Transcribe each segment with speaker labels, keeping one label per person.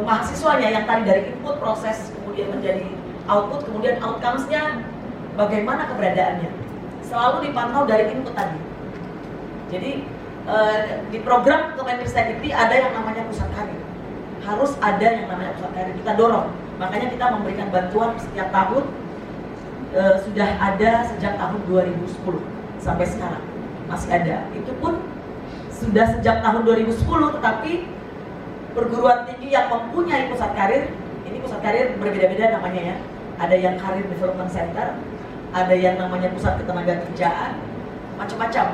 Speaker 1: mahasiswanya yang tadi dari input proses kemudian menjadi output, kemudian outcomes-nya bagaimana keberadaannya, selalu dipantau dari input tadi. Jadi di program Kemendikbud ada yang namanya pusat karir, harus ada yang namanya pusat karir, kita dorong. Makanya kita memberikan bantuan setiap tahun, sudah ada sejak tahun 2010 sampai sekarang masih ada. Itu pun sudah sejak tahun 2010, tetapi perguruan tinggi yang mempunyai pusat karir, ini pusat karir berbeda-beda namanya ya. Ada yang Career Development Center, ada yang namanya pusat ketenagakerjaan, macam-macam.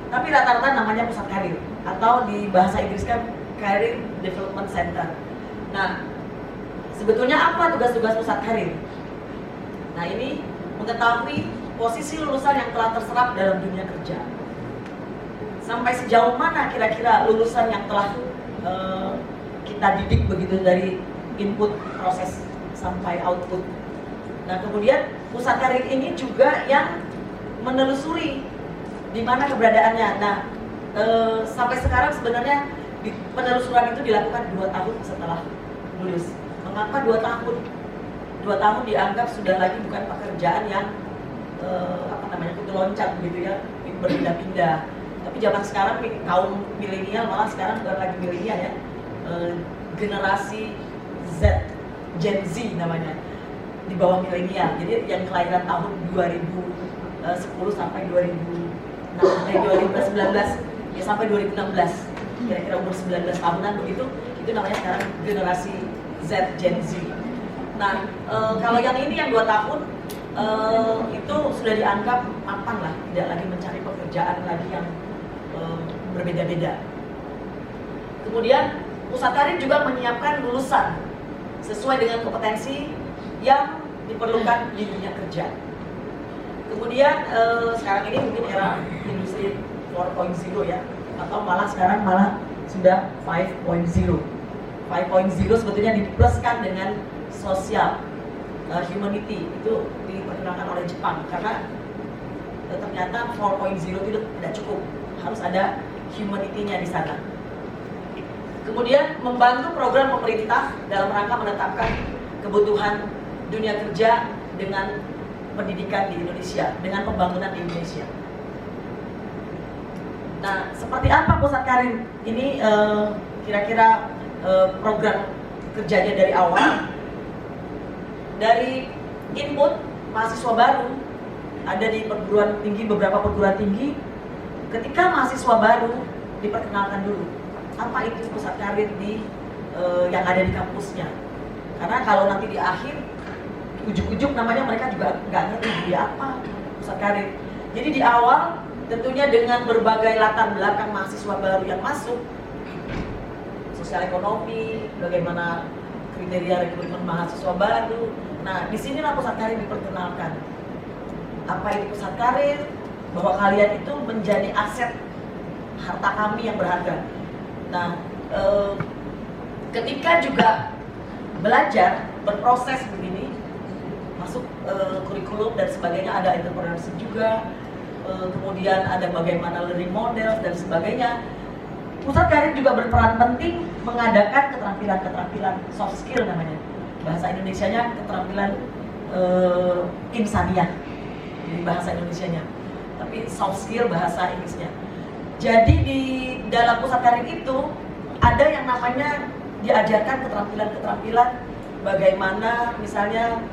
Speaker 1: Tapi rata-rata namanya pusat karir, atau di bahasa Inggris kan Career Development Center. Nah, sebetulnya apa tugas-tugas pusat karir? Nah, ini mengetahui posisi lulusan yang telah terserap dalam dunia kerja. Sampai sejauh mana kira-kira lulusan yang telah kita didik begitu dari input proses sampai output. Nah, kemudian pusat karir ini juga yang menelusuri di mana keberadaannya. Nah, sampai sekarang sebenarnya penelusuran itu dilakukan 2 tahun setelah lulus. Mengapa 2 tahun? 2 tahun dianggap sudah lagi bukan pekerjaan yang kudu loncat gitu ya, berpindah-pindah. Tapi zaman sekarang kaum milenial, malah sekarang bukan lagi milenial ya, generasi Z, Gen Z namanya, di bawah milenial. Jadi yang kelahiran tahun 2010 sampai 2019 ya, sampai 2016, kira-kira umur 19 tahunan begitu, itu namanya sekarang generasi Z, Gen Z. Nah, kalau yang ini yang 2 tahun itu sudah dianggap mapan lah, tidak lagi mencari pekerjaan lagi yang berbeda-beda. Kemudian pusat karir juga menyiapkan lulusan sesuai dengan kompetensi yang diperlukan di dunia kerja. Kemudian sekarang ini mungkin era industri 4.0 ya, atau malah sekarang sudah 5.0. 5.0 sebetulnya dipluskan dengan sosial, humanity, itu diperkenalkan oleh Jepang, karena ternyata 4.0 itu tidak cukup, harus ada humanity-nya di sana. Kemudian membantu program pemerintah dalam rangka menetapkan kebutuhan dunia kerja dengan pendidikan di Indonesia, dengan pembangunan di Indonesia. Nah, seperti apa pusat karir ini kira-kira program kerjanya dari awal? Dari input mahasiswa baru, ada di perguruan tinggi, beberapa perguruan tinggi, ketika mahasiswa baru diperkenalkan dulu apa itu pusat karir yang ada di kampusnya. Karena kalau nanti di akhir, ujuk-ujuk namanya mereka juga nggak ngerti dia apa pusat karir. Jadi di awal tentunya dengan berbagai latar belakang mahasiswa baru yang masuk, sosial ekonomi, bagaimana kriteria rekrutmen mahasiswa baru. Nah, disinilah pusat karir diperkenalkan. Apa itu pusat karir? Bahwa kalian itu menjadi aset harta kami yang berharga. Nah, ketika juga belajar, berproses begini, masuk kurikulum dan sebagainya, ada entrepreneurship juga, kemudian ada bagaimana learning model dan sebagainya. Pusat karir juga berperan penting mengadakan keterampilan soft skill namanya. Bahasa Indonesianya keterampilan insaniah, jadi bahasa Indonesianya. Tapi soft skill bahasa Inggrisnya. Jadi di dalam pusat karir itu ada yang namanya diajarkan keterampilan bagaimana misalnya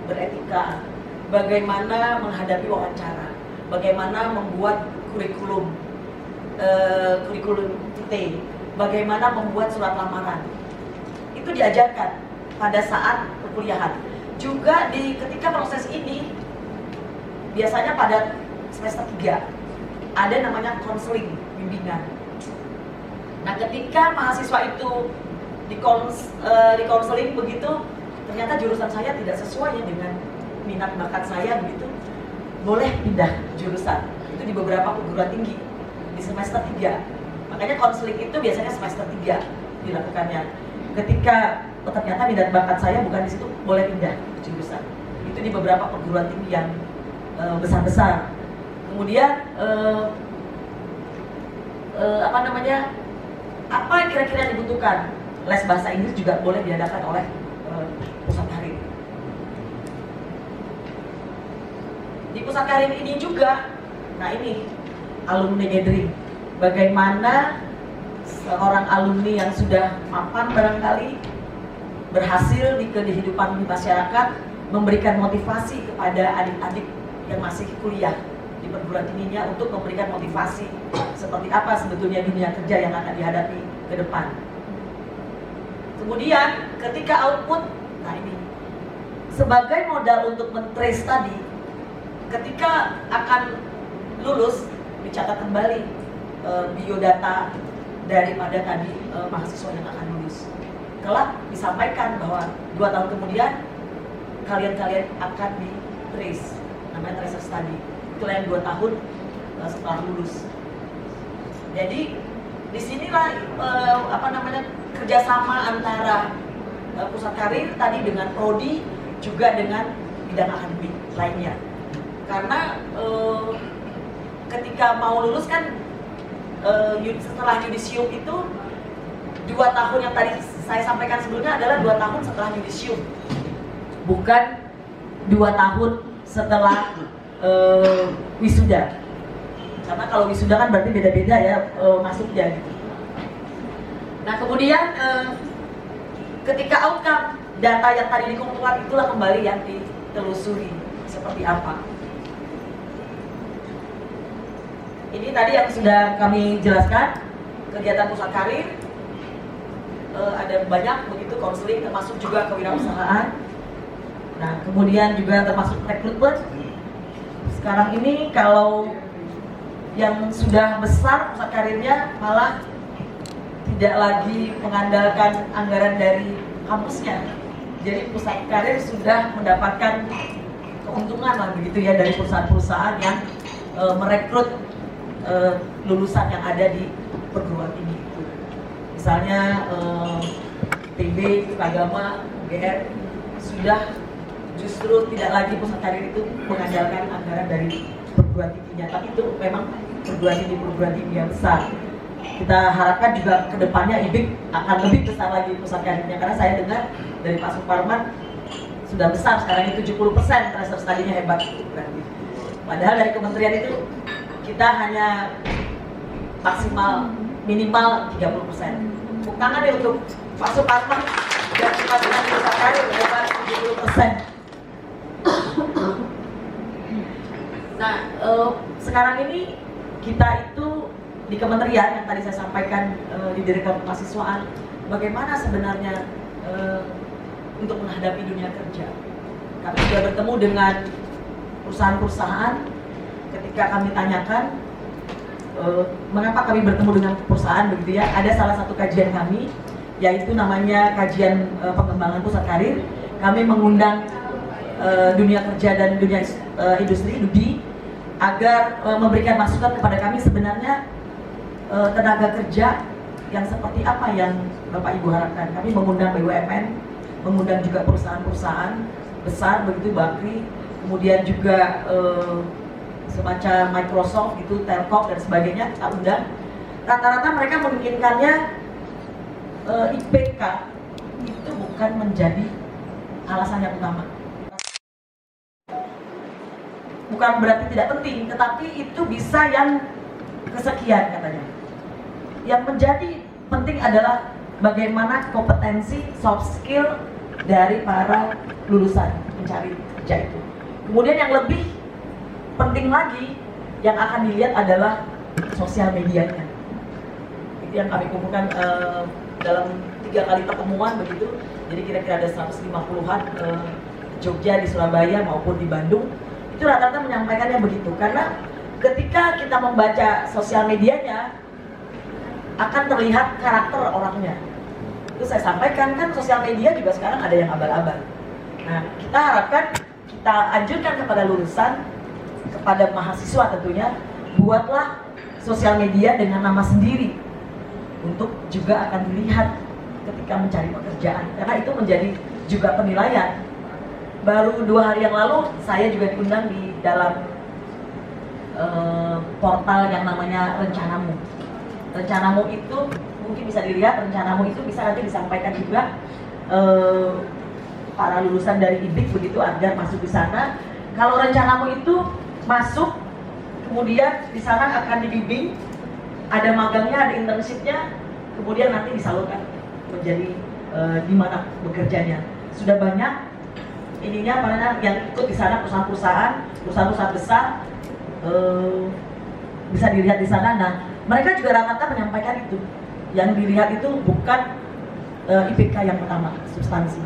Speaker 1: beretika, bagaimana menghadapi wawancara, bagaimana membuat kurikulum vitae, bagaimana membuat surat lamaran. Itu diajarkan pada saat perkuliahan. Juga ketika proses ini biasanya pada semester 3 ada namanya konseling, bimbingan. Nah, ketika mahasiswa itu di konseling begitu, ternyata jurusan saya tidak sesuai dengan minat bakat saya begitu, boleh pindah jurusan. Itu di beberapa perguruan tinggi di semester 3. Makanya konseling itu biasanya semester 3 dilakukannya. Ketika ternyata minat bakat saya bukan di situ, boleh pindah jurusan. Itu di beberapa perguruan tinggi yang besar-besar. Kemudian apa kira-kira yang dibutuhkan? les bahasa Inggris juga boleh diadakan oleh pusat karir. Di pusat karir ini juga, nah ini alumni gathering. Bagaimana seorang alumni yang sudah mapan barangkali berhasil di kehidupan di masyarakat memberikan motivasi kepada adik-adik yang masih kuliah di perguruan tingginya untuk memberikan motivasi seperti apa sebetulnya dunia kerja yang akan dihadapi ke depan. Kemudian ketika output, nah ini sebagai modal untuk men-trace tadi, ketika akan lulus dicatat kembali biodata daripada tadi mahasiswa yang akan lulus. Kelak disampaikan bahwa 2 tahun kemudian kalian akan di-trace, namanya tracer study. Kalian 2 tahun setelah lulus. Jadi disinilah kerjasama antara pusat karir tadi dengan prodi juga dengan bidang akademik lainnya. Karena ketika mau lulus kan setelah yudisium itu 2 tahun yang tadi saya sampaikan sebelumnya adalah 2 tahun setelah yudisium, bukan 2 tahun setelah wisuda. Karena kalau wisuda kan berarti beda-beda ya masuknya gitu. Nah kemudian ketika outcome data yang tadi dikumpulkan itulah kembali yang ditelusuri seperti apa. Ini tadi yang sudah kami jelaskan, kegiatan pusat karir, ada banyak begitu konseling termasuk juga kewirausahaan. Nah kemudian juga termasuk rekrutmen. Sekarang ini kalau yang sudah besar pusat karirnya malah tidak lagi mengandalkan anggaran dari kampusnya. Jadi pusat karir sudah mendapatkan keuntungan lah begitu ya dari perusahaan-perusahaan yang merekrut lulusan yang ada di perguruan tinggi itu. Misalnya TB, Agama, GR sudah justru tidak lagi pusat karir itu mengandalkan anggaran dari perguruan tingginya, tapi itu memang perguruan tinggi yang besar. Kita harapkan juga kedepannya IBIK akan lebih besar lagi pusat karirnya, karena saya dengar dari Pak Suparman sudah besar sekarang itu 70% tracer study-nya hebat. Padahal dari kementerian itu kita hanya maksimal minimal 30%. Tepuk tangan deh untuk Pak Suparman dan pusat karir hebat 70%. Nah, sekarang ini kita itu di kementerian yang tadi saya sampaikan di Direktorat Kemahasiswaan, bagaimana sebenarnya untuk menghadapi dunia kerja. Kami sudah bertemu dengan perusahaan-perusahaan. Ketika kami tanyakan mengapa kami bertemu dengan perusahaan begitu ya, ada salah satu kajian kami yaitu namanya kajian pengembangan pusat karir. Kami mengundang dunia kerja dan dunia industri (DUDI) agar memberikan masukan kepada kami sebenarnya tenaga kerja yang seperti apa yang Bapak Ibu harapkan. Kami mengundang BUMN, mengundang juga perusahaan-perusahaan besar begitu, Bakri, kemudian juga semacam Microsoft gitu, Telkom dan sebagainya kita undang. Rata-rata mereka menginginkannya IPK itu bukan menjadi alasan yang utama. Bukan berarti tidak penting, tetapi itu bisa yang kesekian katanya. Yang menjadi penting adalah bagaimana kompetensi soft skill dari para lulusan mencari kerja itu. Kemudian yang lebih penting lagi yang akan dilihat adalah sosial medianya. Itu yang kami kumpulkan dalam 3 kali pertemuan begitu. Jadi kira-kira ada 150-an Jogja, di Surabaya maupun di Bandung. Itu rata-rata menyampaikannya begitu, karena ketika kita membaca sosial medianya akan terlihat karakter orangnya. Itu saya sampaikan, kan sosial media juga sekarang ada yang abal-abal. Nah, kita harapkan, kita anjurkan kepada lulusan, kepada mahasiswa tentunya, buatlah sosial media dengan nama sendiri untuk juga akan dilihat ketika mencari pekerjaan, karena itu menjadi juga penilaian. Baru 2 hari yang lalu saya juga diundang di dalam portal yang namanya Rencanamu. Rencanamu itu mungkin bisa dilihat rencanamu itu bisa nanti disampaikan juga para lulusan dari IBIK begitu agar masuk di sana. Kalau rencanamu itu masuk, kemudian di sana akan dibimbing, ada magangnya, ada internshipnya, kemudian nanti disalurkan menjadi di mana bekerjanya. Sudah banyak ininya mana yang ikut di sana, perusahaan-perusahaan besar bisa dilihat di sana. Nah, mereka juga rata-rata menyampaikan itu. Yang dilihat itu bukan IPK yang pertama, substansi.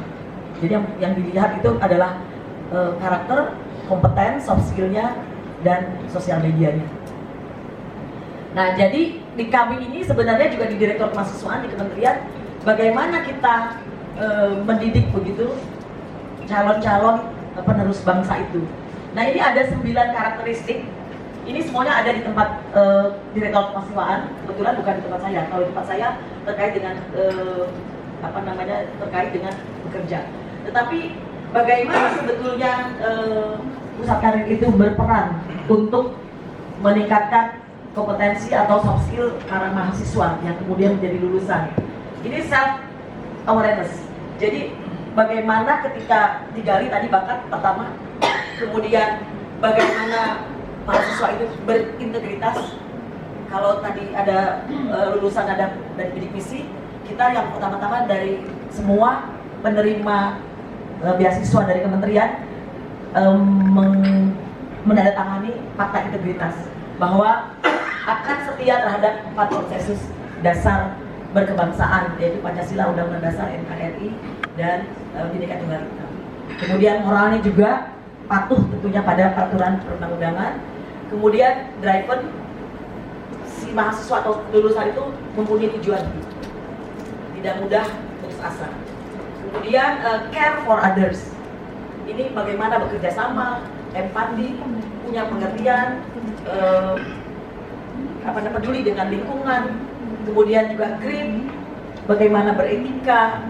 Speaker 1: Jadi yang dilihat itu adalah karakter, kompeten, soft skill-nya, dan sosial medianya. Nah, jadi di kami ini sebenarnya juga di Direktur Kemahasiswaan di Kementerian, bagaimana kita mendidik begitu calon-calon penerus bangsa itu. Nah, ini ada 9 karakteristik. Ini semuanya ada di tempat Direktur Kemahasiswaan. Kebetulan bukan di tempat saya. Kalau di tempat saya terkait dengan terkait dengan bekerja. Tetapi bagaimana sebetulnya pusat karir itu berperan untuk meningkatkan kompetensi atau soft skill para mahasiswa yang kemudian menjadi lulusan. Ini self awareness. Jadi bagaimana ketika digali tadi bakat pertama, kemudian bagaimana mahasiswa itu berintegritas. Kalau tadi ada lulusan ada dari bidik misi, kita yang pertama-tama dari semua penerima beasiswa dari kementerian menandatangani fakta integritas bahwa akan setia terhadap 4 konsensus dasar berkebangsaan, yaitu Pancasila, Undang-Undang Dasar, NKRI, dan Bhinneka Tunggal Ika. Kemudian moralnya juga patuh tentunya pada peraturan perundang-undangan. Kemudian driven, si mahasiswa atau lulusan itu mempunyai tujuan, tidak mudah putus asa. Kemudian care for others, ini bagaimana bekerja sama, empati, punya pengertian, peduli dengan lingkungan. Kemudian juga green, bagaimana beretika,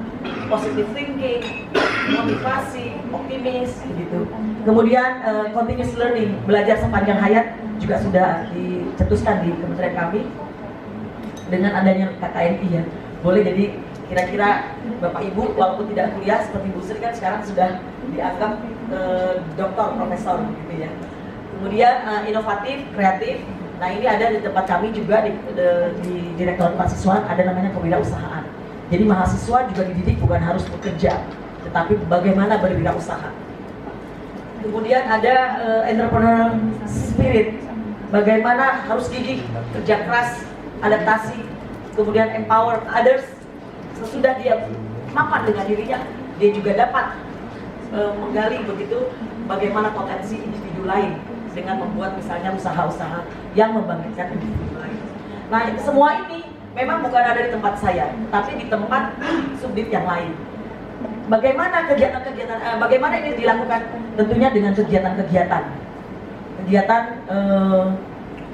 Speaker 1: positive thinking, motivasi, optimis, gitu. Kemudian continuous learning, belajar sepanjang hayat juga sudah dicetuskan di kementerian kami dengan adanya KKNI ya. Boleh jadi kira-kira Bapak Ibu walaupun tidak kuliah seperti Bu Sri kan sekarang sudah dianggap doktor, profesor gitu ya. Kemudian inovatif, kreatif. Nah, ini ada di tempat kami juga di Direktorat Kemahasiswaan ada namanya kewirausahaan. Jadi mahasiswa juga dididik bukan harus bekerja, tetapi bagaimana berwirausaha. Kemudian ada entrepreneur spirit, bagaimana harus gigih, kerja keras, adaptasi, kemudian empower others. Sesudah dia mapan dengan dirinya, dia juga dapat menggali begitu bagaimana potensi individu lain dengan membuat misalnya usaha-usaha yang membangkitkan individu lain. Nah, semua ini memang bukan ada di tempat saya, tapi di tempat subdit yang lain. Bagaimana kegiatan-kegiatan, bagaimana ini dilakukan? Tentunya dengan kegiatan-kegiatan. Kegiatan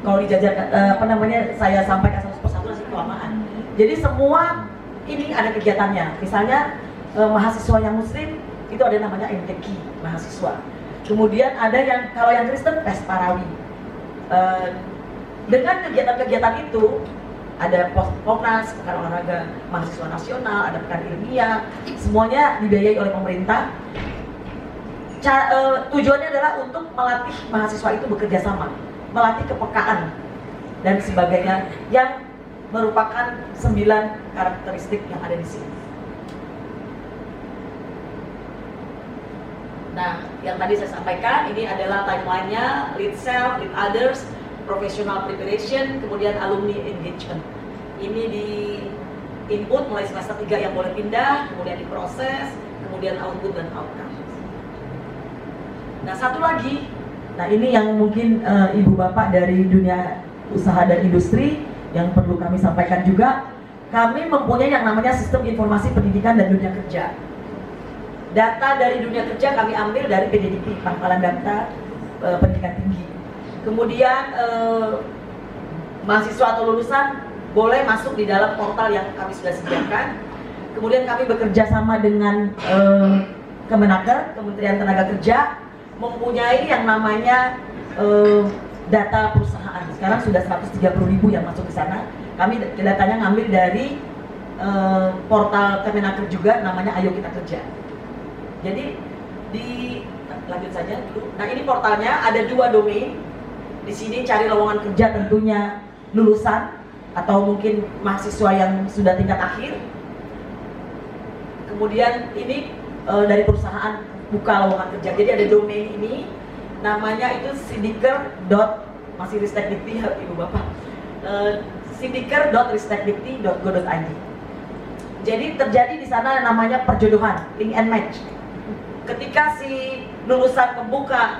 Speaker 1: kalau dijajarkan, saya sampaikan satu persatu nanti kelamaan. Jadi semua ini ada kegiatannya. Misalnya mahasiswa yang Muslim itu ada namanya MTQ mahasiswa. Kemudian ada yang kalau yang Kristen pes Parawi. Dengan kegiatan-kegiatan itu ada Popnas, pekan olahraga mahasiswa nasional, ada pekan ilmiah, semuanya dibiayai oleh pemerintah. Tujuannya adalah untuk melatih mahasiswa itu bekerja sama, melatih kepekaan dan sebagainya yang merupakan 9 karakteristik yang ada di sini. Nah, yang tadi saya sampaikan ini adalah timeline-nya, lead self, lead others, professional preparation, kemudian alumni engagement. Ini di input mulai semester 3 yang boleh pindah, kemudian diproses, kemudian output dan outcome. Nah, satu lagi, nah ini yang mungkin Ibu Bapak dari dunia usaha dan industri yang perlu kami sampaikan juga, kami mempunyai yang namanya sistem informasi pendidikan dan dunia kerja. Data dari dunia kerja kami ambil dari PDDP, Pangkalan Data Pendidikan Tinggi. Kemudian mahasiswa atau lulusan boleh masuk di dalam portal yang kami sudah sediakan. Kemudian kami bekerja sama dengan Kemenaker, Kementerian Tenaga Kerja, mempunyai yang namanya data perusahaan. Sekarang sudah 130.000 yang masuk ke sana. Kami datanya ngambil dari portal Kemenaker juga namanya Ayo Kita Kerja. Jadi lanjut saja dulu. Nah, ini portalnya ada 2 domain. Di sini cari lowongan kerja tentunya lulusan atau mungkin mahasiswa yang sudah tingkat akhir. Kemudian ini dari perusahaan buka lowongan kerja. Jadi ada domain ini, namanya itu masih Ristekdikti ya Ibu Bapak. Sindiker.ristekdikti.go.id. Jadi terjadi di sana namanya perjodohan, link and match. Ketika si lulusan membuka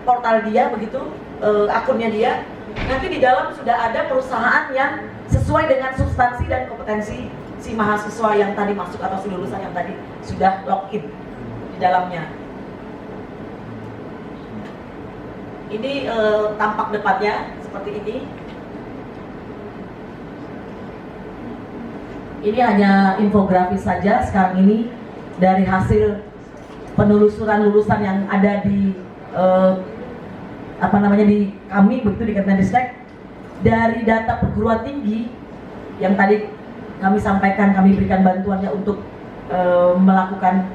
Speaker 1: portal dia begitu, akunnya dia, nanti di dalam sudah ada perusahaan yang sesuai dengan substansi dan kompetensi si mahasiswa yang tadi masuk atau si lulusan yang tadi sudah login di dalamnya. Ini tampak depannya seperti ini. Ini hanya infografis saja sekarang ini dari hasil penelusuran lulusan yang ada di di kami begitu di Kemenristek. Dari data perguruan tinggi yang tadi kami sampaikan, kami berikan bantuannya untuk melakukan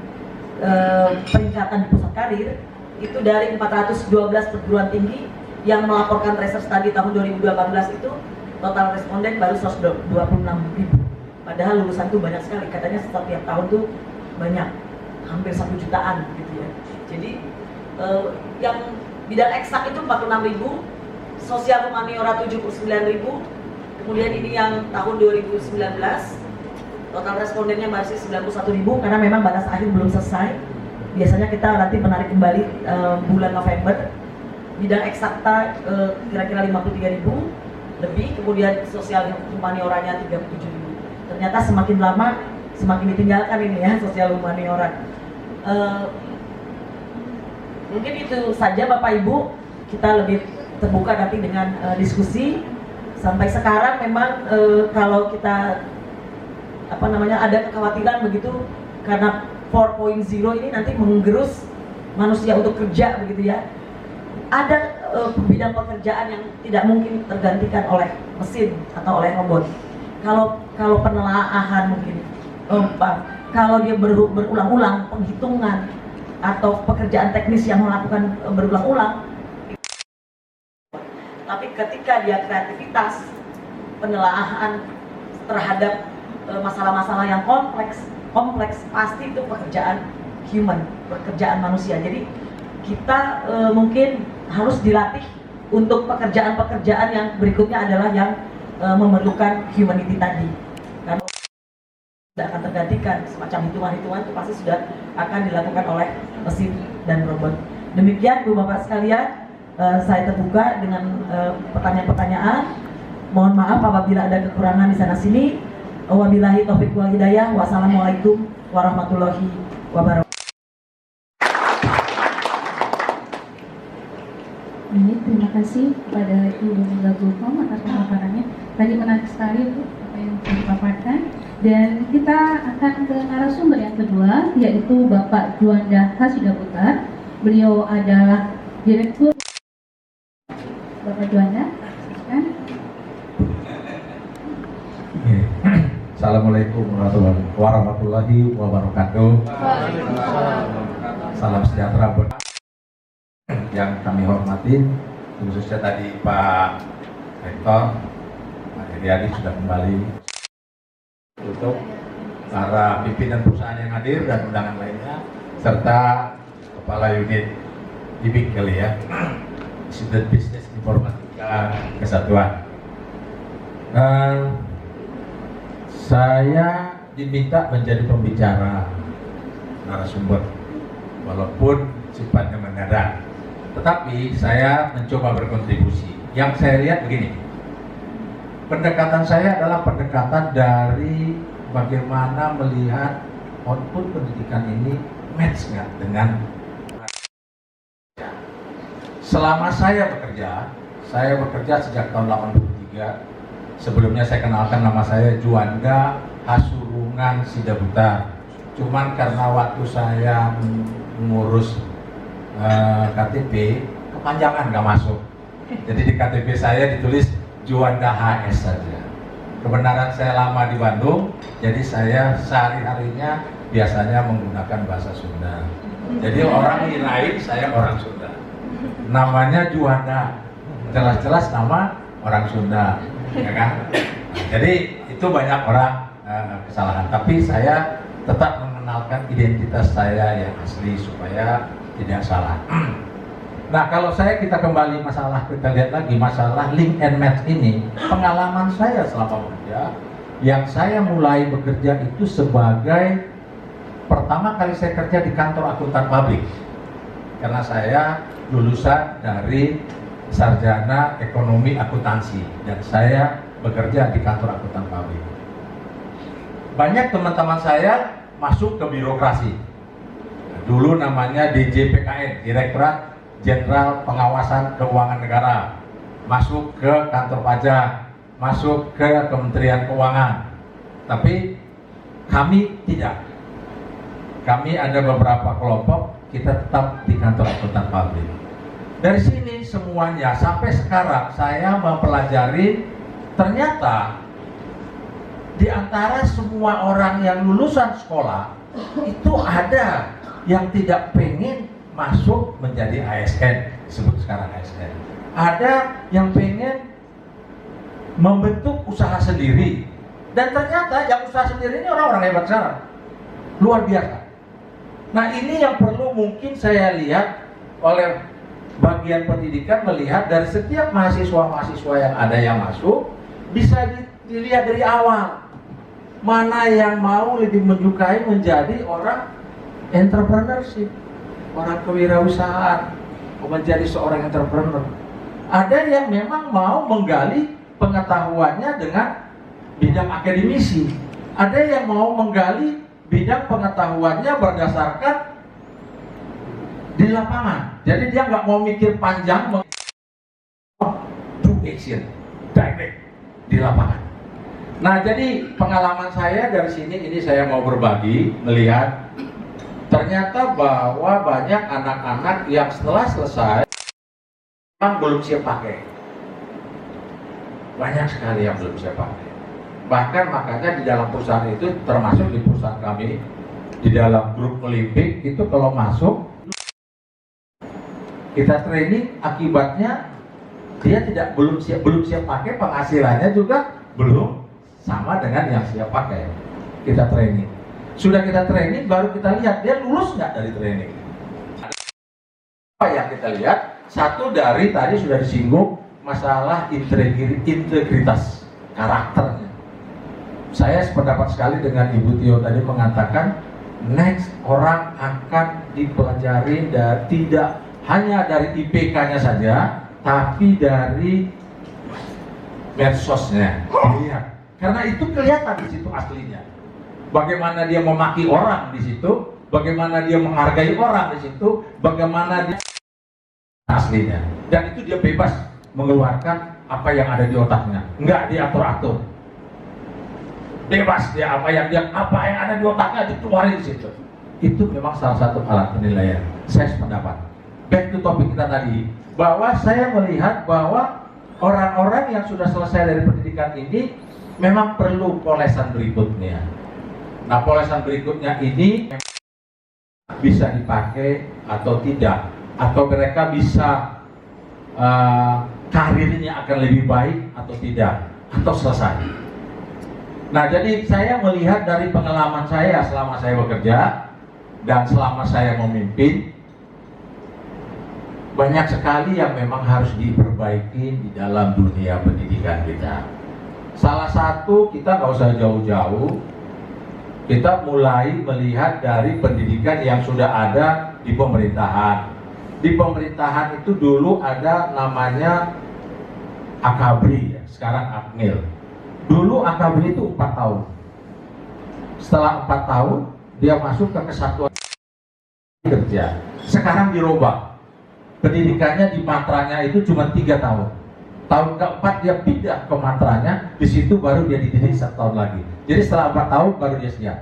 Speaker 1: peningkatan di pusat karir. Itu dari 412 perguruan tinggi yang melaporkan research study tahun 2018 itu total responden baru 126.000. Padahal lulusan tuh banyak sekali, katanya setiap tahun tuh banyak, hampir 1 jutaan gitu ya. Jadi yang bidang eksak itu 46.000, sosial humaniora 79.000, kemudian ini yang tahun 2019 total respondennya masih 91.000 karena memang batas akhir belum selesai. Biasanya kita nanti menarik kembali bulan November. Bidang eksakta kira-kira 53.000 lebih, kemudian sosial humanioranya 37.000. Ternyata semakin lama semakin ditinggalkan ini ya sosial humaniora. Mungkin itu saja Bapak Ibu, kita lebih terbuka nanti dengan diskusi. Sampai sekarang memang kalau kita ada kekhawatiran begitu karena 4.0 ini nanti menggerus manusia untuk kerja begitu ya. Ada bidang pekerjaan yang tidak mungkin tergantikan oleh mesin atau oleh robot. Kalau penelaahan mungkin, kalau dia berulang-ulang penghitungan atau pekerjaan teknis yang melakukan berulang-ulang. Tapi ketika dia kreativitas, penelaahan terhadap masalah-masalah yang kompleks, pasti itu pekerjaan human, pekerjaan manusia. Jadi kita mungkin harus dilatih untuk pekerjaan-pekerjaan yang berikutnya adalah yang memerlukan humanity tadi. Karena tidak akan tergantikan, semacam hitungan-hitungan itu pasti sudah akan dilakukan oleh mesin dan robot. Demikian Bu Bapak sekalian, saya terbuka dengan pertanyaan-pertanyaan. Mohon maaf apabila ada kekurangan di sana sini. Wabillahi taufiq wal hidayah. Wassalamualaikum warahmatullahi wabarakatuh.
Speaker 2: Terima kasih kepada Ibu Mila Gulkom atas pemaparannya. Tadi menarik sekali Bu apa yang dipaparkan. Dan kita akan ke narasumber yang kedua, yaitu Bapak Juanda Hasidaputar. Beliau adalah Direktur. Bapak Juanda, silakan.
Speaker 3: Assalamualaikum warahmatullahi wabarakatuh. Salam sejahtera buat yang kami hormati, khususnya tadi Pak Rektor, Pak Heriadi sudah kembali, untuk para pimpinan perusahaan yang hadir dan undangan lainnya, serta Kepala Unit IBIK kali ya, Student Business Informatika Kesatuan. Saya diminta menjadi pembicara narasumber, walaupun sifatnya mendadak. Tetapi saya mencoba berkontribusi. Yang saya lihat begini, pendekatan saya adalah pendekatan dari bagaimana melihat output pendidikan ini match nggak dengan. Selama saya bekerja sejak tahun 83. Sebelumnya saya kenalkan nama saya Juanda Hasurungan Sidaputar. Cuman karena waktu saya mengurus KTP, kepanjangan nggak masuk. Jadi di KTP saya ditulis Juanda HS saja. Kebenaran saya lama di Bandung, jadi saya sehari-harinya biasanya menggunakan bahasa Sunda. Jadi orang ngirain saya orang Sunda. Namanya Juanda, jelas-jelas nama orang Sunda, ya kan? Nah, jadi itu banyak orang kesalahan. Tapi saya tetap mengenalkan identitas saya yang asli supaya tidak salah. Nah, kalau kita kembali kita lihat lagi masalah link and match ini, pengalaman saya selama bekerja, yang saya mulai bekerja itu sebagai pertama kali saya kerja di kantor akuntan pabrik, karena saya lulusan dari sarjana ekonomi akuntansi dan saya bekerja di kantor akuntan pabrik. Banyak teman-teman saya masuk ke birokrasi. Dulu namanya DJPKN, Direktorat Jenderal Pengawasan Keuangan Negara, masuk ke kantor pajak, masuk ke Kementerian Keuangan. Tapi kami tidak. Kami ada beberapa kelompok, kita tetap di kantor akuntan pabrik. Dari sini semuanya sampai sekarang saya mempelajari ternyata di antara semua orang yang lulusan sekolah itu ada yang tidak pengen masuk menjadi ASN, disebut sekarang ASN. Ada yang pengen membentuk usaha sendiri, dan ternyata yang usaha sendiri ini orang-orang hebat sekarang, luar biasa. Nah, ini yang perlu mungkin saya lihat oleh bagian pendidikan, melihat dari setiap mahasiswa-mahasiswa yang ada yang masuk, bisa dilihat dari awal mana yang mau lebih menyukai menjadi orang entrepreneurship, orang kewirausahaan, menjadi seorang entrepreneur. Ada yang memang mau menggali pengetahuannya dengan bidang akademisi, ada yang mau menggali bidang pengetahuannya berdasarkan di lapangan. Jadi dia nggak mau mikir panjang, do action, direct di lapangan. Nah, jadi pengalaman saya dari sini ini saya mau berbagi, melihat ternyata bahwa banyak anak-anak yang setelah selesai belum siap pakai. Banyak sekali yang belum siap pakai. Bahkan makanya di dalam perusahaan itu, termasuk di perusahaan kami, di dalam grup Olimpik itu kalau masuk kita training, akibatnya dia belum siap pakai, penghasilannya juga belum sama dengan yang siap pakai. Kita training, sudah kita training, baru kita lihat dia lulus nggak dari training. Apa yang kita lihat? Satu, dari tadi sudah disinggung masalah integritas karakternya. Saya sependapat sekali dengan Ibu Tio tadi mengatakan next orang akan dipelajari dan tidak hanya dari IPK-nya saja, tapi dari medsosnya. Lihat, karena itu kelihatan di situ aslinya. Bagaimana dia memaki orang di situ, bagaimana dia menghargai orang di situ, bagaimana dia aslinya. Dan itu dia bebas mengeluarkan apa yang ada di otaknya, nggak diatur-atur. Bebas dia apa yang ada di otaknya dikeluarin di situ. Itu memang salah satu alat penilaian. Saya sependapat. Back to topik kita tadi, bahwa saya melihat bahwa orang-orang yang sudah selesai dari pendidikan ini memang perlu polesan berikutnya. Nah, polesan berikutnya ini bisa dipakai atau tidak, atau mereka bisa karirnya akan lebih baik atau tidak, atau selesai. Nah, jadi saya melihat dari pengalaman saya selama saya bekerja dan selama saya memimpin, banyak sekali yang memang harus diperbaiki di dalam dunia pendidikan kita. Salah satu, kita nggak usah jauh-jauh, kita mulai melihat dari pendidikan yang sudah ada di pemerintahan. Di pemerintahan itu dulu ada namanya Akabri, sekarang Akmil. Dulu Akabri itu 4 tahun. Setelah 4 tahun, dia masuk ke kesatuan kerja. Sekarang dirubah. Pendidikannya di matranya itu cuma 3 tahun. Tahun keempat dia pindah ke matranya, di situ baru dia dididik 1 tahun lagi. Jadi setelah 4 tahun baru dia siap.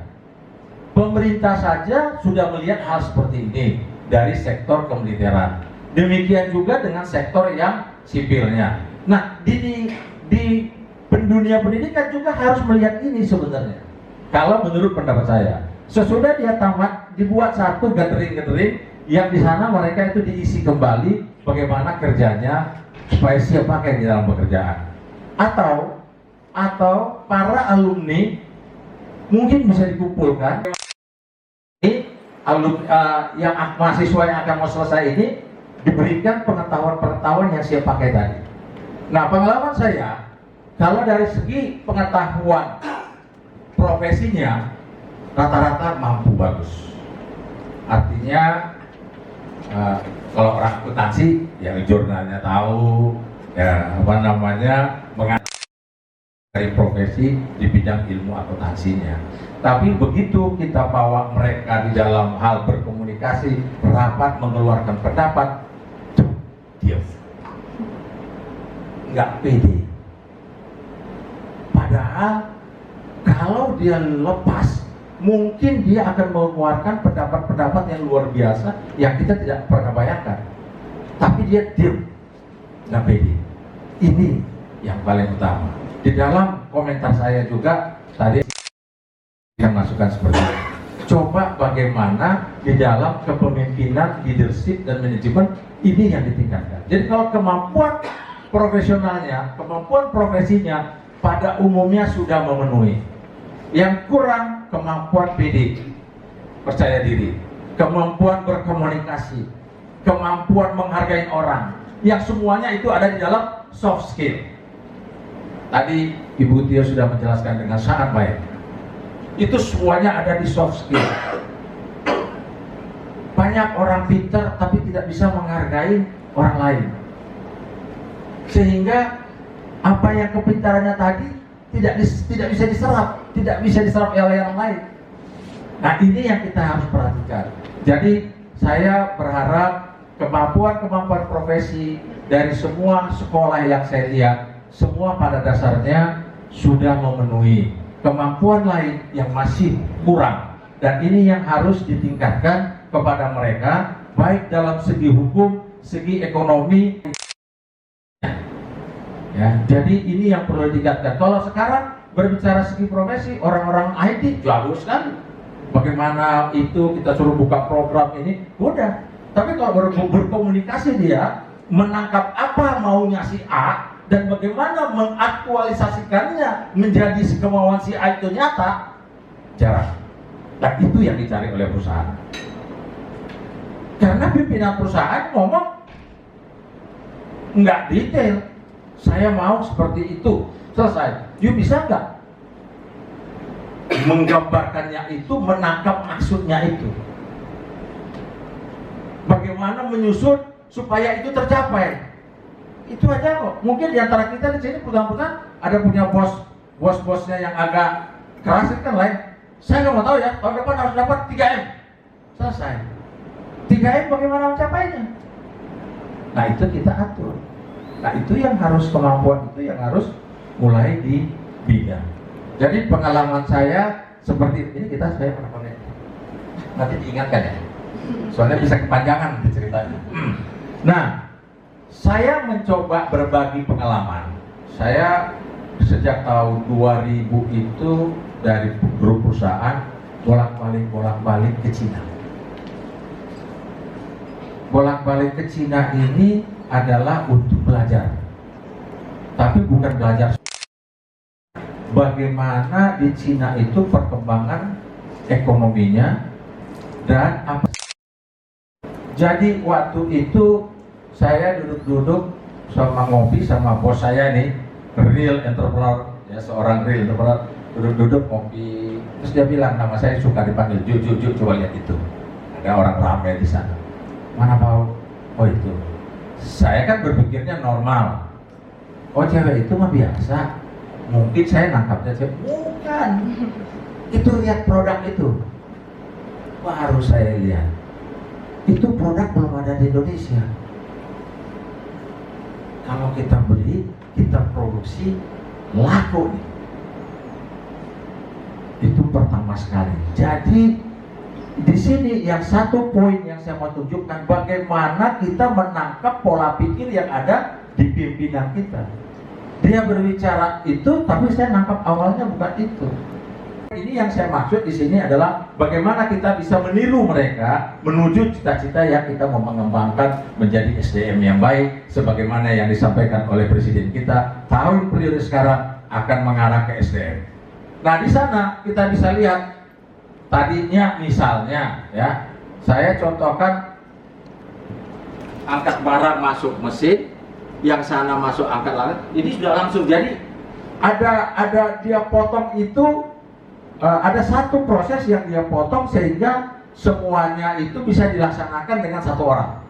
Speaker 3: Pemerintah saja sudah melihat hal seperti ini dari sektor kemiliteran. Demikian juga dengan sektor yang sipilnya. Nah, di dunia pendidikan juga harus melihat ini sebenarnya. Kalau menurut pendapat saya, sesudah dia tamat dibuat satu gathering yang di sana mereka itu diisi kembali bagaimana kerjanya supaya siap pakai di dalam pekerjaan. Atau para alumni mungkin bisa dikumpulkan. Yang mahasiswa yang akan mau selesai ini diberikan pengetahuan yang siap pakai tadi. Nah, pengalaman saya, kalau dari segi pengetahuan profesinya rata-rata mampu bagus. Artinya kalau orang akuntansi ya jurnalnya tahu, ya dari profesi di bidang ilmu akuntansinya. Tapi begitu kita bawa mereka di dalam hal berkomunikasi, rapat, mengeluarkan pendapat, diam, nggak pede. Padahal kalau dia lepas, mungkin dia akan mengeluarkan pendapat-pendapat yang luar biasa yang kita tidak pernah bayangkan. Tapi dia diam, nggak pede. Ini yang paling utama. Di dalam komentar saya juga tadi yang masukan seperti itu. Coba bagaimana di dalam kepemimpinan, leadership dan manajemen ini yang ditingkatkan. Jadi kalau kemampuan profesionalnya, kemampuan profesinya pada umumnya sudah memenuhi. Yang kurang kemampuan PD, percaya diri, kemampuan berkomunikasi, kemampuan menghargai orang. Yang semuanya itu ada di dalam soft skill. Tadi Ibu Tia sudah menjelaskan dengan sangat baik. Itu semuanya ada di soft skill. Banyak orang pintar tapi tidak bisa menghargai orang lain. Sehingga apa yang kepintarannya tadi tidak bisa diserap oleh yang lain. Nah, ini yang kita harus perhatikan. Jadi saya berharap kemampuan profesi dari semua sekolah yang saya lihat, semua pada dasarnya sudah memenuhi. Kemampuan lain yang masih kurang, dan ini yang harus ditingkatkan kepada mereka, baik dalam segi hukum, segi ekonomi. Ya, jadi ini yang perlu ditingkatkan. Kalau sekarang berbicara segi profesi, orang-orang IT jago sekali. Bagaimana itu kita suruh buka program ini, mudah. Tapi kalau berkomunikasi dia menangkap apa maunya si A dan bagaimana mengaktualisasikannya menjadi kemauan si A itu nyata, jarang. Dan itu yang dicari oleh perusahaan. Karena pimpinan perusahaan ngomong nggak detail. Saya mau seperti itu, selesai. You bisa nggak menggambarkannya itu, menangkap maksudnya itu? Bagaimana menyusun supaya itu tercapai? Itu aja kok. Mungkin di antara kita di sini perusahaan-perusahaan ada punya bos-bosnya yang agak keras kan lain. Saya nggak mau tahu ya, tahun depan harus dapat 3M. Selesai. 3M bagaimana mencapainya? Nah, itu kita atur. Nah, itu yang harus, kemampuan itu yang harus mulai dibina. Jadi pengalaman saya seperti ini, saya pernah pakai. Nanti diingatkan ya. Soalnya bisa kepanjangan ceritanya. Nah, saya mencoba berbagi pengalaman. Saya sejak tahun 2000 itu dari grup perusahaan bolak-balik ke Cina. Bolak-balik ke Cina ini adalah untuk belajar. Tapi bukan belajar bagaimana di Cina itu perkembangan ekonominya dan apa. Jadi waktu itu saya duduk-duduk sama ngopi sama bos saya nih, real entrepreneur, ya seorang real entrepreneur, duduk-duduk ngopi. Terus dia bilang, nama saya suka dipanggil Ju, coba lihat itu. Ada orang ramai di sana. Mana Pak? Oh itu. Saya kan berpikirnya normal. Oh cewek itu mah biasa. Mungkin saya nangkapnya cewek. Bukan. Itu lihat produk itu. Baru saya lihat. Itu produk belum ada di Indonesia. Kalau kita beli, kita produksi, laku. Itu pertama sekali. Jadi di sini yang satu poin yang saya mau tunjukkan, bagaimana kita menangkap pola pikir yang ada di pimpinan kita. dia berbicara itu, tapi saya nangkap awalnya bukan itu. Ini yang saya maksud di sini adalah bagaimana kita bisa meniru mereka menuju cita-cita yang kita mau mengembangkan menjadi SDM yang baik, sebagaimana yang disampaikan oleh Presiden kita tahun periode sekarang akan mengarah ke SDM. Nah, di sana kita bisa lihat tadinya misalnya ya, saya contohkan angkat barang masuk mesin, yang sana masuk angkat lalat, ini sudah langsung jadi ada dia potong itu. Ada satu proses yang dia potong sehingga semuanya itu bisa dilaksanakan dengan satu orang.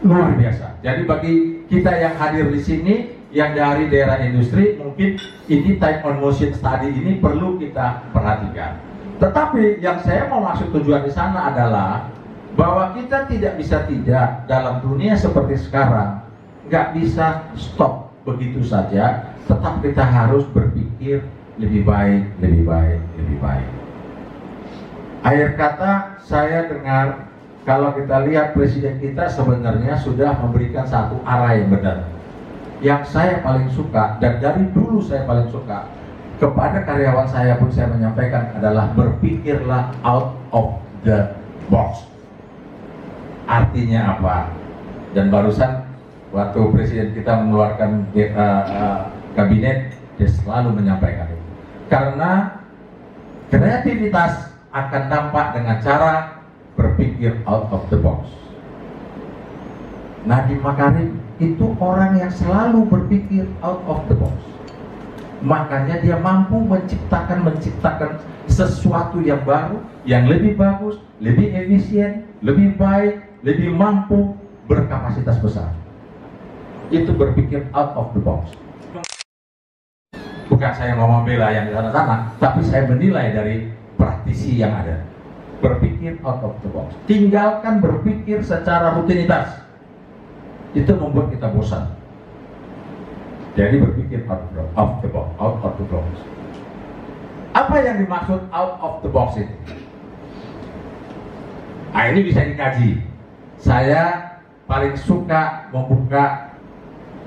Speaker 3: Luar biasa. Jadi bagi kita yang hadir di sini, yang dari daerah industri, mungkin ini time on motion study ini perlu kita perhatikan. Tetapi yang saya mau maksud tujuan di sana adalah bahwa kita tidak bisa tidak dalam dunia seperti sekarang, nggak bisa stop begitu saja, tetap kita harus berpikir lebih baik, lebih baik, lebih baik. Akhir kata, saya dengar kalau kita lihat Presiden kita sebenarnya sudah memberikan satu arah yang benar. Yang saya paling suka, dan dari dulu saya paling suka, kepada karyawan saya pun saya menyampaikan adalah berpikirlah out of the box. Artinya apa? Dan barusan waktu Presiden kita mengeluarkan kabinet, dia selalu menyampaikan itu. Karena kreativitas akan nampak dengan cara berpikir out of the box. Nadiem Makarim itu orang yang selalu berpikir out of the box. Makanya dia mampu menciptakan sesuatu yang baru, yang lebih bagus, lebih efisien, lebih baik, lebih mampu, berkapasitas besar. Itu berpikir out of the box. Bukan saya mau membela yang di sana-sana, tapi saya menilai dari praktisi yang ada. Berpikir out of the box. Tinggalkan berpikir secara rutinitas. Itu membuat kita bosan. Jadi berpikir out of the box. Apa yang dimaksud out of the box itu? Nah, ini bisa dikaji. Saya paling suka membuka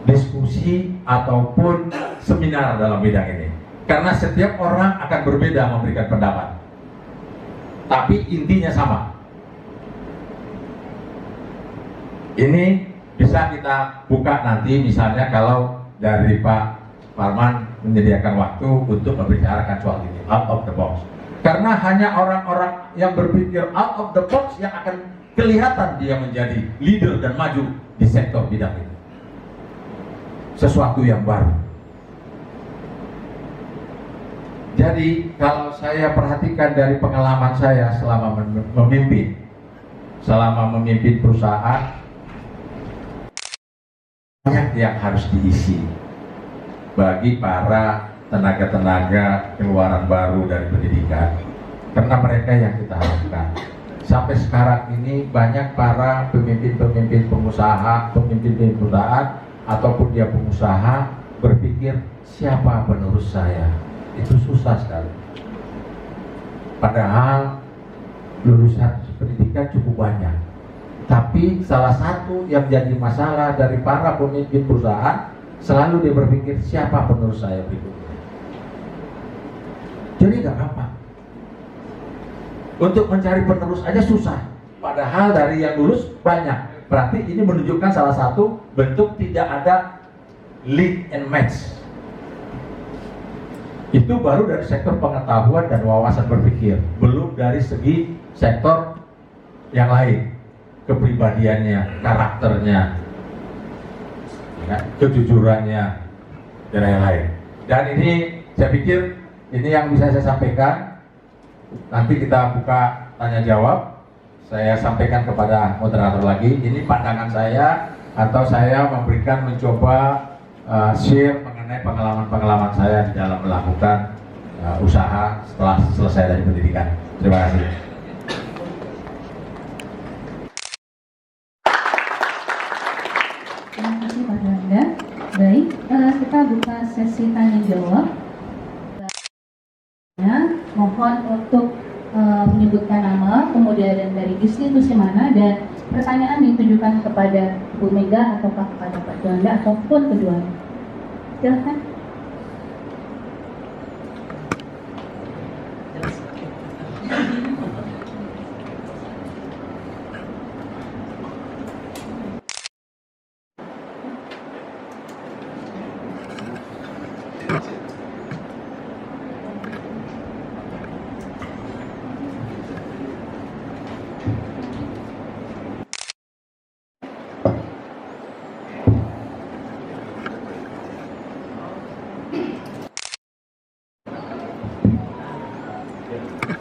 Speaker 3: diskusi ataupun seminar dalam bidang ini, karena setiap orang akan berbeda memberikan pendapat, tapi intinya sama. Ini bisa kita buka nanti, misalnya kalau dari Pak Parman menyediakan waktu untuk membicarakan soal ini, out of the box, karena hanya orang-orang yang berpikir out of the box yang akan kelihatan dia menjadi leader dan maju di sektor bidang ini. Sesuatu yang baru. Jadi kalau saya perhatikan dari pengalaman saya selama memimpin perusahaan, banyak yang harus diisi bagi para tenaga-tenaga keluaran baru dari pendidikan, karena mereka yang kita harapkan. Sampai sekarang ini banyak para pemimpin perusahaan ataupun dia pengusaha berpikir siapa penerus saya. Itu susah sekali. Padahal lulusan pendidikan cukup banyak, tapi salah satu yang jadi masalah dari para pemimpin perusahaan, selalu dia berpikir siapa penerus saya berikutnya. Jadi gak gampang. Untuk mencari penerus aja susah, padahal dari yang lulus banyak. Berarti ini menunjukkan salah satu bentuk tidak ada lead and match. Itu baru dari sektor pengetahuan dan wawasan berpikir, belum dari segi sektor yang lain, kepribadiannya, karakternya, kejujurannya, dan lain-lain. Dan ini saya pikir ini yang bisa saya sampaikan. Nanti kita buka tanya jawab. Saya sampaikan kepada moderator lagi, ini pandangan saya, atau saya mencoba share mengenai pengalaman-pengalaman saya di dalam melakukan usaha setelah selesai dari pendidikan. Terima kasih.
Speaker 2: Terima kasih Pak Rangga. Baik, kita buka sesi tanya jawab. Mohon untuk menyebutkan nama, kemudian dari institusi mana, dan pertanyaan ditujukan kepada Bu Mega ataukah kepada Pak Juanda ataupun keduanya. Silahkan.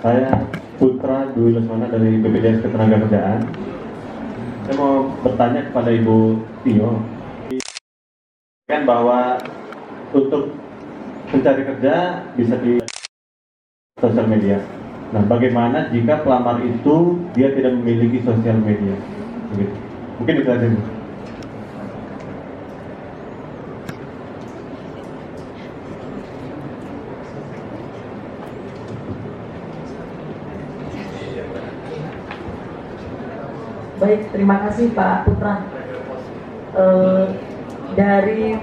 Speaker 4: Saya Putra Dwi Lesmana dari BPJS Ketenagakerjaan. Saya mau bertanya kepada Ibu Tio, kan bahwa untuk mencari kerja bisa di sosial media. Nah, bagaimana jika pelamar itu dia tidak memiliki sosial media? Begitu. Mungkin itu aja. Bu.
Speaker 1: Baik, terima kasih Pak Putra. Dari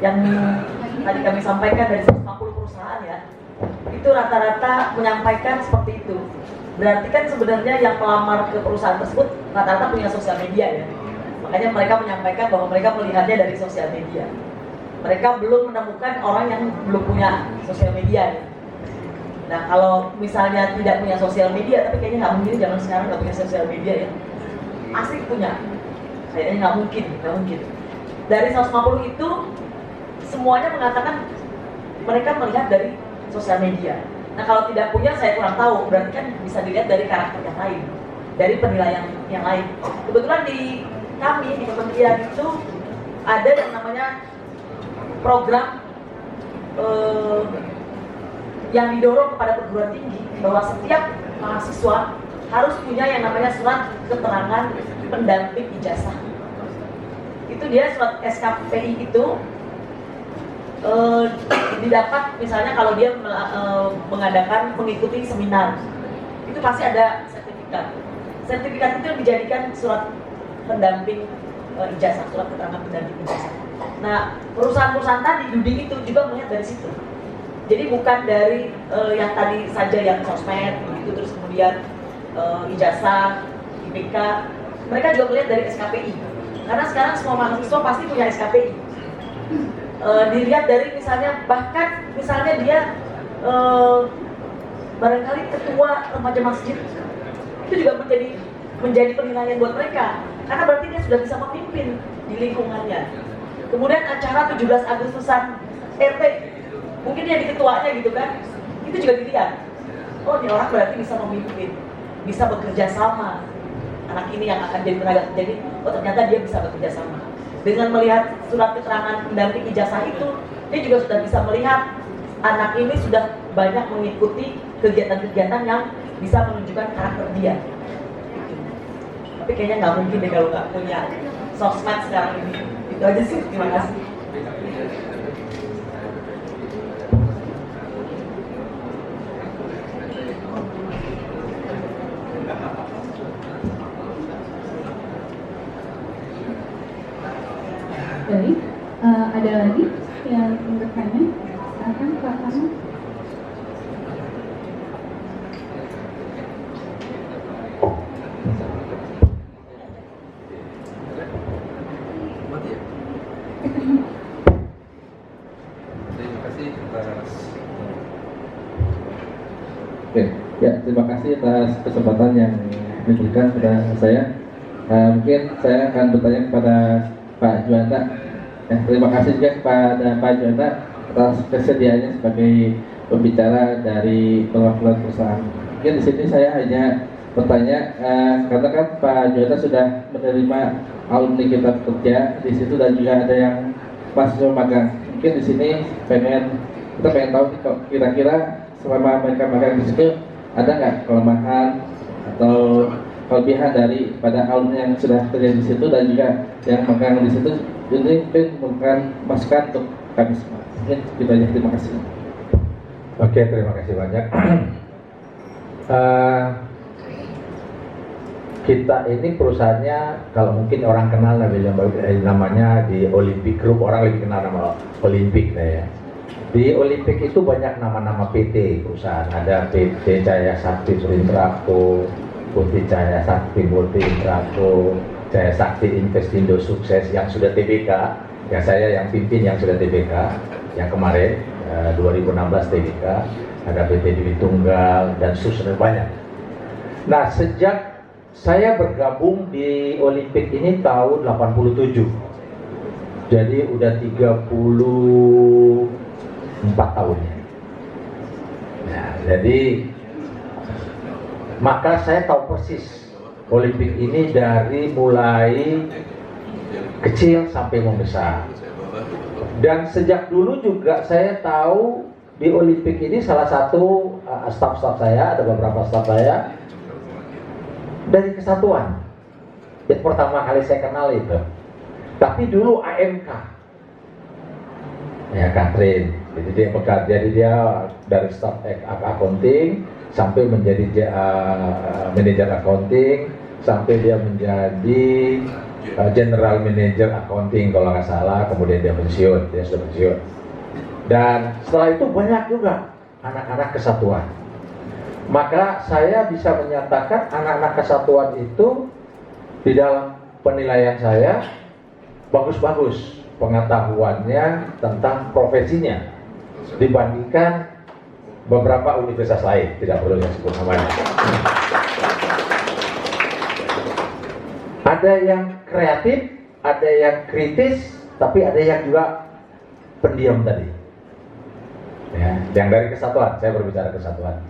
Speaker 1: yang tadi kami sampaikan dari 140 perusahaan ya, itu rata-rata menyampaikan seperti itu. Berarti kan sebenarnya yang pelamar ke perusahaan tersebut rata-rata punya sosial media ya. Makanya mereka menyampaikan bahwa mereka melihatnya dari sosial media. Mereka belum menemukan orang yang belum punya sosial media ya. Nah, kalau misalnya tidak punya sosial media, tapi kayaknya nggak mungkin zaman sekarang nggak punya sosial media ya. Asli punya. Kayaknya nggak mungkin. Dari 150 itu, semuanya mengatakan mereka melihat dari sosial media. Nah, kalau tidak punya, saya kurang tahu. Berarti kan bisa dilihat dari karakter yang lain, dari penilaian yang lain. Kebetulan di kami, di kementerian itu, ada yang namanya program yang didorong kepada perguruan tinggi bahwa setiap mahasiswa harus punya yang namanya surat keterangan pendamping ijazah. Itu dia surat SKPI itu didapat misalnya kalau dia mengikuti seminar, itu pasti ada sertifikat. Sertifikat itu dijadikan surat pendamping ijazah, surat keterangan pendamping ijazah. Nah, perusahaan-perusahaan tadi Duding itu juga melihat dari situ. Jadi bukan dari yang tadi saja yang sosmed begitu, terus kemudian ijazah, IPK. Mereka juga melihat dari SKPI. Karena sekarang semua mahasiswa pasti punya SKPI. Dilihat dari misalnya, bahkan misalnya dia barangkali ketua remaja masjid, itu juga menjadi penilaian buat mereka. Karena berarti dia sudah bisa memimpin di lingkungannya. Kemudian acara 17 Agustusan RT, mungkin dia di ketuanya gitu kan, itu juga dilihat. Oh, ini orang berarti bisa memimpin, bisa bekerja sama. Anak ini yang akan jadi tenaga kerja, jadi oh ternyata dia bisa bekerja sama. Dengan melihat surat keterangan pendamping ijazah itu, dia juga sudah bisa melihat anak ini sudah banyak mengikuti kegiatan-kegiatan yang bisa menunjukkan karakter dia. Tapi kayaknya nggak mungkin deh kalau nggak punya sosmed sekarang ini. Itu aja sih, terima kasih.
Speaker 2: Baik, ada lagi yang ingin bertanya? Silakan Pak Kamu.
Speaker 5: Oke, ya terima kasih atas kesempatan yang diberikan kepada saya. Mungkin saya akan bertanya kepada Pak Juanda. Terima kasih juga kepada Pak Juanda atas kesediaannya sebagai pembicara dari perwakilan perusahaan. Mungkin di sini saya hanya bertanya, karena kan Pak Juanda sudah menerima alumni kita bekerja di situ dan juga ada yang mahasiswa magang. Mungkin di sini kita pengen tahu kira-kira selama mereka magang di situ ada nggak kelemahan atau kelebihan dari pada alumni yang sudah kerja di situ dan juga yang magang di situ. Ini merupakan masukan untuk kami semua. Mungkin itu aja, terima kasih.
Speaker 3: Oke, terima kasih banyak. kita ini perusahaannya kalau mungkin orang kenal namanya di Olympic Group, orang lebih kenal nama Olympic ya. Di Olympic itu banyak nama-nama PT perusahaan, ada PT Cahaya Sakti Surintrako, PT Cahaya Sakti Multi Intrako, Cahaya Sakti Investindo Sukses yang sudah TBK, ya saya yang pimpin yang sudah TBK, yang kemarin 2016 TBK, ada PT Dewi Tunggal dan sudah banyak. Nah sejak saya bergabung di Olympic ini tahun 87, jadi udah 34 tahunnya. Nah, jadi maka saya tahu persis Olympic ini dari mulai kecil sampai membesar. Dan sejak dulu juga saya tahu di Olympic ini salah satu staf-staf saya, ada beberapa staf saya dari kesatuan. Yang pertama kali saya kenal itu. Tapi dulu AMK. Ya, Catherine. Jadi dia bekerja, jadi dia dari staf accounting sampai menjadi manajer accounting, sampai dia menjadi general manager accounting kalau nggak salah, kemudian dia pensiun, dia sudah pensiun. Dan setelah itu banyak juga anak-anak kesatuan. Maka saya bisa menyatakan anak-anak kesatuan itu di dalam penilaian saya bagus-bagus pengetahuannya tentang profesinya dibandingkan beberapa universitas lain, tidak perlu saya sebut namanya. Ada yang kreatif, ada yang kritis, tapi ada yang juga pendiam tadi. Ya, yang dari kesatuan, saya berbicara kesatuan.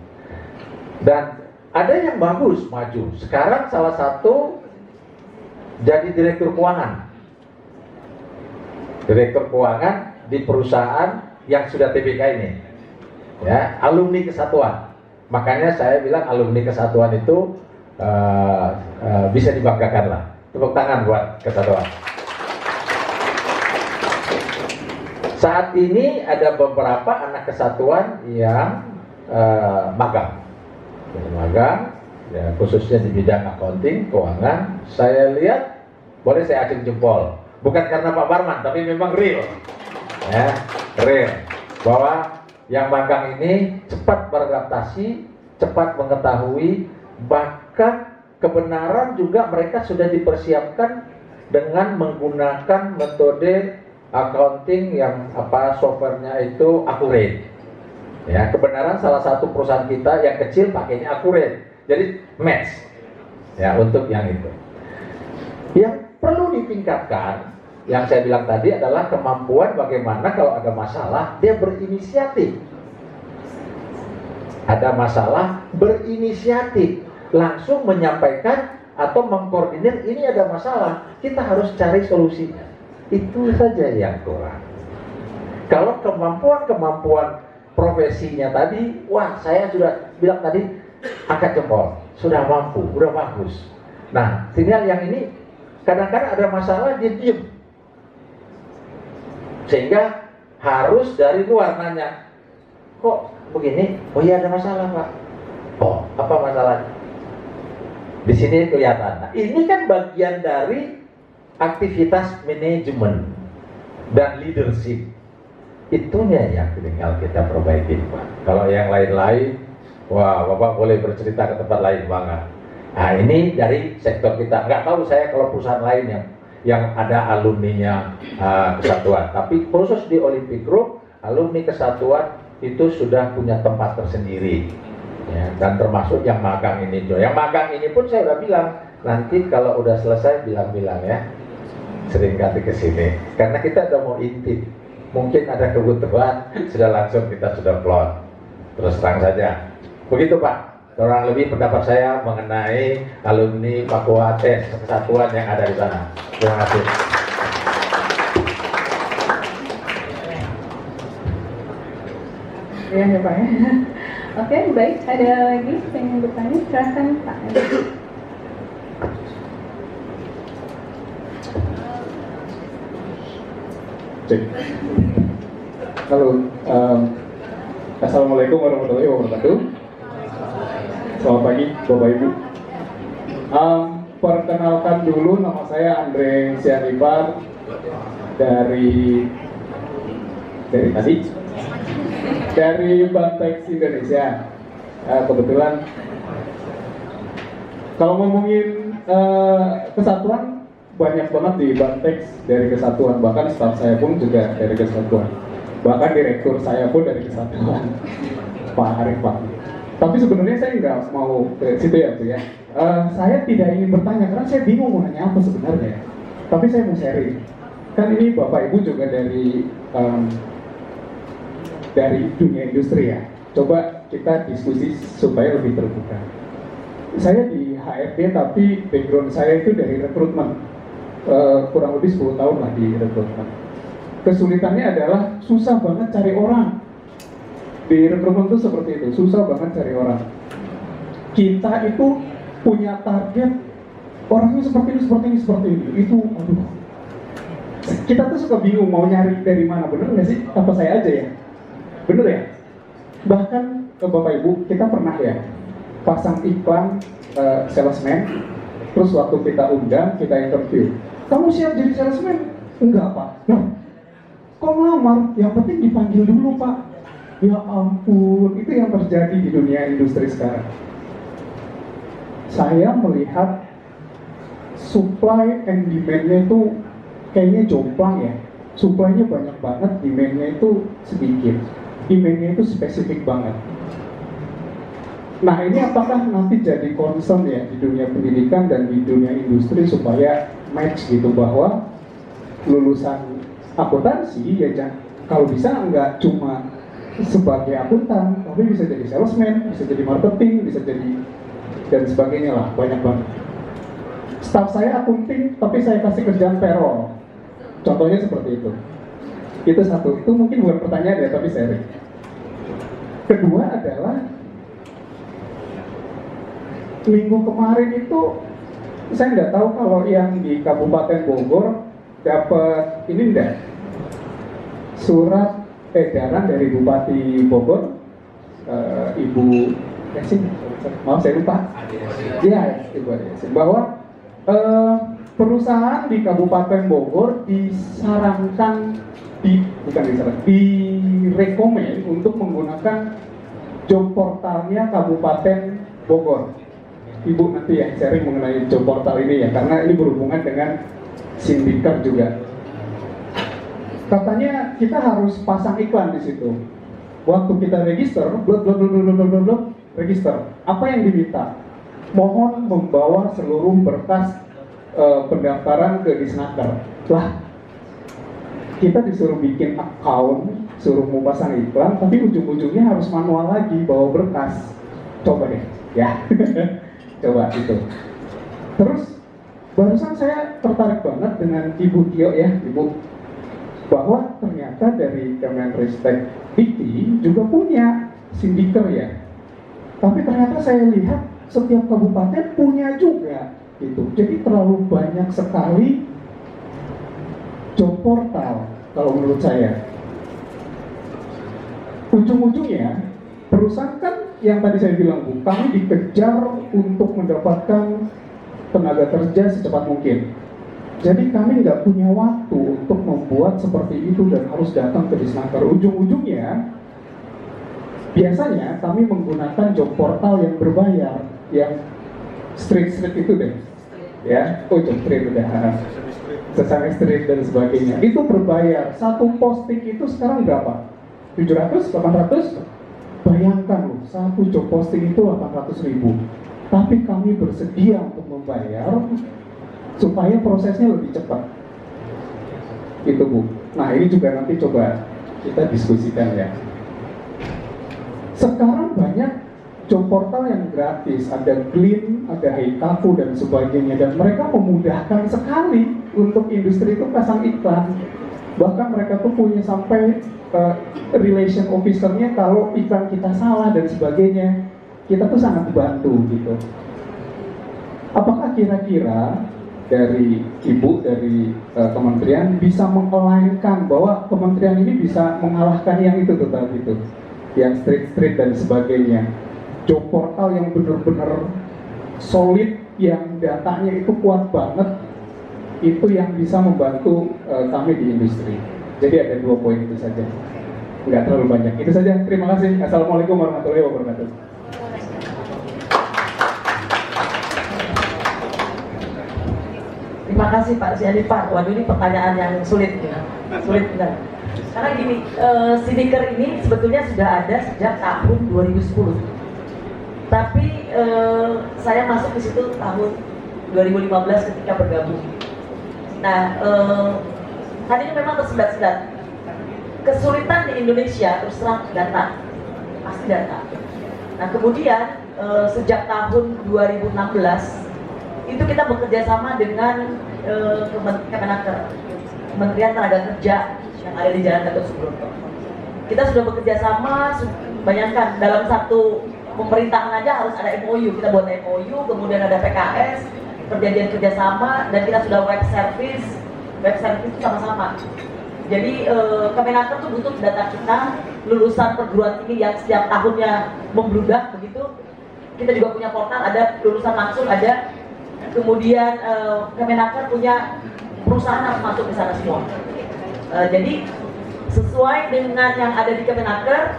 Speaker 3: Dan ada yang bagus, maju. Sekarang salah satu jadi direktur keuangan. Direktur keuangan di perusahaan yang sudah TBK ini. Ya, alumni kesatuan. Makanya saya bilang alumni kesatuan itu bisa dibanggakan lah. Tepuk tangan buat kesatuan. Saat ini ada beberapa anak kesatuan yang magang. Magang, ya, khususnya di bidang accounting, keuangan. Saya lihat, boleh saya acung jempol. Bukan karena Pak Barman, tapi memang real. Ya, real. Bahwa yang magang ini cepat beradaptasi, cepat mengetahui, bahkan kebenaran juga mereka sudah dipersiapkan dengan menggunakan metode accounting yang softwarenya itu accurate. Ya, kebenaran salah satu perusahaan kita yang kecil pakainya accurate. Jadi match. Ya, untuk yang itu. Yang perlu ditingkatkan, yang saya bilang tadi adalah kemampuan bagaimana kalau ada masalah dia berinisiatif. Ada masalah berinisiatif, langsung menyampaikan atau mengkoordinir ini ada masalah, kita harus cari solusinya. Itu saja yang kurang. Kalau kemampuan profesinya tadi, wah saya sudah bilang tadi angkat jempol, sudah mampu, sudah bagus. Nah, tinggal yang ini kadang-kadang ada masalah dia diem, sehingga harus dari luar nanya, kok begini? Oh iya ada masalah Pak. Oh apa masalahnya? Di sini kelihatan. Nah, ini kan bagian dari aktivitas manajemen dan leadership. Itunya yang tinggal kita perbaiki Pak. Kalau yang lain-lain, wah Bapak boleh bercerita ke tempat lain banget. Nah ini dari sektor kita. Nggak tahu saya kalau perusahaan lain yang ada alumninya kesatuan. Tapi khusus di Olympic Group, alumni kesatuan itu sudah punya tempat tersendiri. Ya, dan termasuk yang magang ini juga. Yang magang ini pun saya udah bilang, nanti kalau udah selesai bilang-bilang ya, sering kali ke sini. Karena kita udah mau intip. Mungkin ada kebutuhan, sudah langsung kita sudah plot. Terus terang saja. Begitu Pak, kurang lebih pendapat saya mengenai alumni Papua Tes kesatuan yang ada di sana. Terima kasih.
Speaker 2: Ya Pak ya. Oke, baik. Ada lagi yang ingin bertanya? Silahkan Pak.
Speaker 6: Cek. Halo, Assalamualaikum warahmatullahi wabarakatuh. Selamat pagi Bapak Ibu. perkenalkan dulu, nama saya Andre Sianipar dari Bantex Indonesia. Kebetulan kalau ngomongin kesatuan, banyak banget di Bantex dari kesatuan, bahkan staff saya pun juga dari kesatuan, bahkan direktur saya pun dari kesatuan, Pak Arif Pak. Tapi sebenarnya saya nggak mau ke situ ya Bu ya. Saya tidak ingin bertanya karena saya bingung mau nanya apa sebenarnya. Tapi saya mau sharing. Kan ini Bapak Ibu juga dari dunia industri ya. Coba kita diskusi supaya lebih terbuka. Saya di HRD tapi background saya itu dari rekrutmen. Kurang lebih 10 tahun lah di rekrutmen. Kesulitannya adalah susah banget cari orang. Di rekrutmen itu seperti itu, susah banget cari orang. Kita itu punya target orangnya seperti ini. Itu aduh. Kita tuh suka bingung mau nyari dari mana, bener nggak sih? Apa saya aja ya? Bener ya? Bahkan Bapak Ibu, kita pernah ya pasang iklan salesman, terus waktu kita undang, kita interview. Kamu siap jadi salesman? Enggak Pak. Nah, kok ngelamar? Yang penting dipanggil dulu Pak. Ya ampun, itu yang terjadi di dunia industri sekarang. Saya melihat supply and demand-nya itu kayaknya jomplang ya. Supply-nya banyak banget, demand-nya itu sedikit. Demand-nya itu spesifik banget. Nah ini apakah nanti jadi concern ya di dunia pendidikan dan di dunia industri supaya match gitu, bahwa lulusan akuntansi ya kalau bisa nggak cuma sebagai akuntan, tapi bisa jadi salesman, bisa jadi marketing, bisa jadi dan sebagainya lah, banyak banget. Staff saya akunting, tapi saya kasih kerjaan payroll. Contohnya seperti itu. Itu satu, itu mungkin bukan pertanyaan ya, tapi sharing. Kedua adalah minggu kemarin itu saya nggak tahu kalau yang di Kabupaten Bogor dapat ini enggak surat edaran dari Bupati Bogor, Ibu Yasin, maaf saya lupa, ya Ibu Yasin, bahwa perusahaan di Kabupaten Bogor disarankan, direkomend untuk menggunakan job portalnya Kabupaten Bogor. Ibu nanti yang sharing mengenai job portal ini ya, karena ini berhubungan dengan sindikat juga. Katanya kita harus pasang iklan di situ. Waktu kita register, register. Apa yang diminta? Mohon membawa seluruh berkas pendaftaran ke Disnaker. Lah, kita disuruh bikin account, suruh mau pasang iklan, tapi ujung-ujungnya harus manual lagi bawa berkas. Coba deh, ya. Coba itu. Terus barusan saya tertarik banget dengan Ibu Tio ya, Ibu, bahwa ternyata dari Kemenristek Dikti juga punya sindiker ya. Tapi ternyata saya lihat setiap kabupaten punya juga gitu. Jadi terlalu banyak sekali job portal kalau menurut saya. Ujung-ujungnya perusahaan kan yang tadi saya bilang Bu, kami dikejar untuk mendapatkan tenaga kerja secepat mungkin. Jadi kami nggak punya waktu untuk membuat seperti itu dan harus datang ke Disnaker. Ujung-ujungnya biasanya kami menggunakan job portal yang berbayar, yang street itu deh, ya, job street udah, Sesama street dan sebagainya. Itu berbayar. Satu posting itu sekarang berapa? 700, 800? Bayangkan loh, satu job posting itu 800.000. Tapi kami bersedia untuk membayar supaya prosesnya lebih cepat. Itu Bu. Nah ini juga nanti coba kita diskusikan ya. Sekarang banyak job portal yang gratis, ada Glean, ada Heikaku dan sebagainya, dan mereka memudahkan sekali untuk industri itu pasang iklan. Bahkan mereka tuh punya sampai relation officer-nya kalau iklan kita salah dan sebagainya. Kita tuh sangat dibantu gitu. Apakah kira-kira dari Ibu, dari kementerian bisa mengelainkan bahwa kementerian ini bisa mengalahkan yang itu tadi itu, yang street dan sebagainya, job portal yang benar-benar solid, yang datanya itu kuat banget, itu yang bisa membantu kami di industri. Jadi ada 2 poin itu saja, nggak terlalu banyak. Itu saja, terima kasih. Assalamualaikum warahmatullahi wabarakatuh.
Speaker 1: Terima kasih Pak Siani Pak. Waduh, ini pertanyaan yang sulit ya. Sulit benar. Karena gini, Siniker ini sebetulnya sudah ada sejak tahun 2010. Tapi saya masuk di situ tahun 2015 ketika bergabung. Nah, tadinya memang tersendat-sendat. Kesulitan di Indonesia terus terang data, pasti data. Nah, kemudian sejak tahun 2016 itu kita bekerja sama dengan Kemenaker, Kementerian Tenaga Kerja yang ada di Jalan Gatot Subroto. Kita sudah bekerja sama, bayangkan dalam satu pemerintahan aja harus ada MOU. Kita buat MOU, kemudian ada PKS, perjanjian kerjasama, dan kita sudah web service itu sama-sama. Jadi Kemenaker tuh butuh data kita, lulusan perguruan tinggi yang setiap tahunnya membludak begitu. Kita juga punya portal, ada lulusan langsung ada. Kemudian Kemenaker punya perusahaan harus masuk di sana semua. Jadi sesuai dengan yang ada di Kemenaker,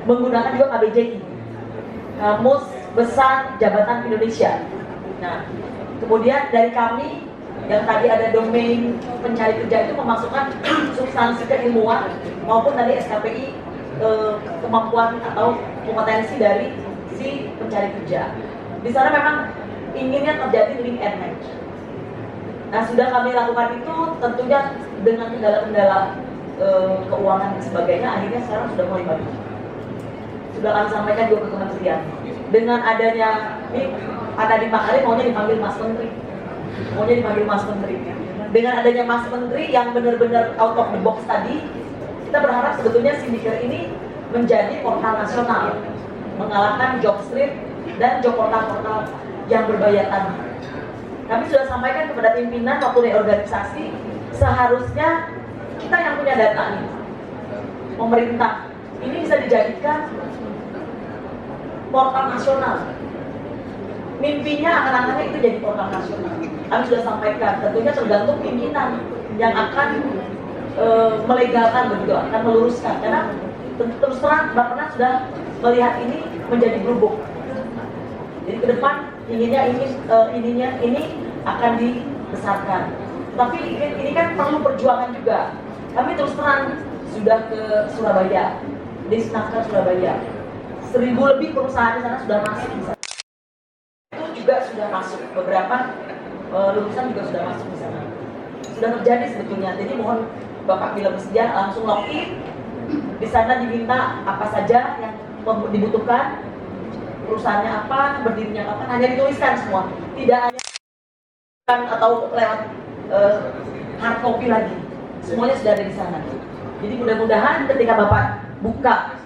Speaker 1: menggunakan juga KBJI, Kamus Besar Jabatan Indonesia. Nah, kemudian dari kami yang tadi ada domain pencari kerja itu memasukkan substansi keilmuan maupun tadi SKPI, kemampuan atau kompetensi dari si pencari kerja. Di sana memang inginnya terjadi link and match. Nah, sudah kami lakukan itu tentunya dengan kendala-kendala keuangan dan sebagainya, akhirnya sekarang sudah mulai bagus. Sudah kami sampaikan juga ke kementerian. Dengan adanya ini, ada di Makarim maunya dipanggil Mas Menteri. Dengan adanya Mas Menteri yang benar-benar out of the box tadi, kita berharap sebetulnya Siniker ini menjadi portal nasional, mengalahkan Jobstreet dan job portal-portal yang berbayar tadi. Kami sudah sampaikan kepada pimpinan waktu reorganisasi, seharusnya kita yang punya data nih, pemerintah, ini bisa dijadikan portal nasional. Mimpinya akan-akannya itu jadi portal nasional. Kami sudah sampaikan, tentunya tergantung pimpinan yang akan melegalkan begitu, akan meluruskan. Karena terus terang Bapak sudah melihat ini menjadi berubah. Jadi ke depan ini akan dibesarkan. Tapi ini kan perlu perjuangan juga. Kami terus terang sudah ke Surabaya, di Disnaker Surabaya. 1000 lebih perusahaan di sana sudah masuk di sana. Itu juga sudah masuk, beberapa lulusan juga sudah masuk di sana. Sudah terjadi sebetulnya. Jadi mohon Bapak bila bersedia langsung login. Di sana diminta apa saja yang dibutuhkan, perusahaannya apa, berdirinya kapan, hanya dituliskan semua. Tidak hanya atau lewat hard copy lagi. Semuanya sudah ada di sana. Jadi mudah-mudahan ketika Bapak buka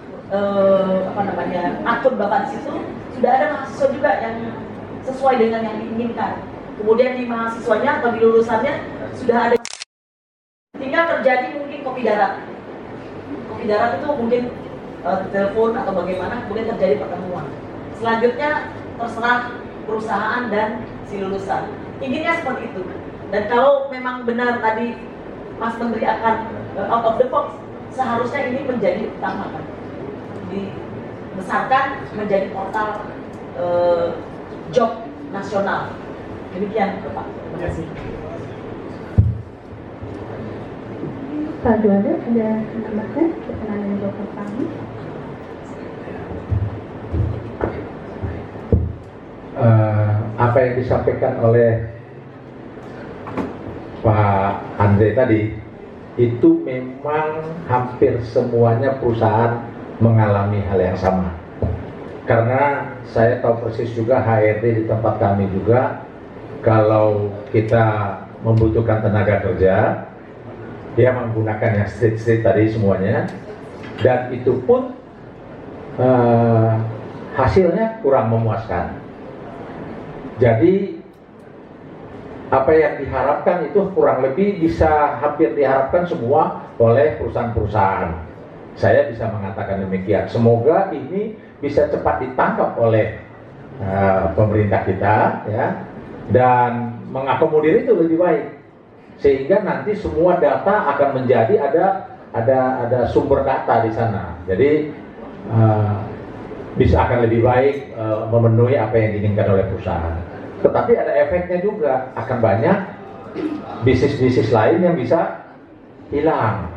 Speaker 1: akun Bapak di situ, sudah ada mahasiswa juga yang sesuai dengan yang diinginkan. Kemudian di mahasiswanya atau di lulusannya sudah ada. Tinggal terjadi mungkin kopi darat. Kopi darat itu mungkin telepon atau bagaimana, kemudian terjadi pertemuan. Selanjutnya terserah perusahaan dan si lulusan. Inginnya seperti itu. Dan kalau memang benar tadi Mas Menteri akan out of the box, seharusnya ini menjadi utama kan. Dibesarkan menjadi portal job nasional. Demikian Pak. Terima kasih.
Speaker 2: Pak Juanda ada menambahkan berkenaan dengan Bapak kami?
Speaker 3: Apa yang disampaikan oleh Pak Andre tadi itu memang hampir semuanya perusahaan mengalami hal yang sama. Karena saya tahu persis juga HRD di tempat kami juga, kalau kita membutuhkan tenaga kerja, dia menggunakan yang street tadi semuanya, dan itu pun hasilnya kurang memuaskan. Jadi apa yang diharapkan itu kurang lebih bisa hampir diharapkan semua oleh perusahaan-perusahaan. Saya bisa mengatakan demikian. Semoga ini bisa cepat ditangkap oleh pemerintah kita, ya. dan mengakomodir itu lebih baik, sehingga nanti semua data akan menjadi ada sumber data di sana. Jadi bisa akan lebih baik memenuhi apa yang diinginkan oleh perusahaan. Tetapi ada efeknya juga, akan banyak bisnis-bisnis lain yang bisa hilang.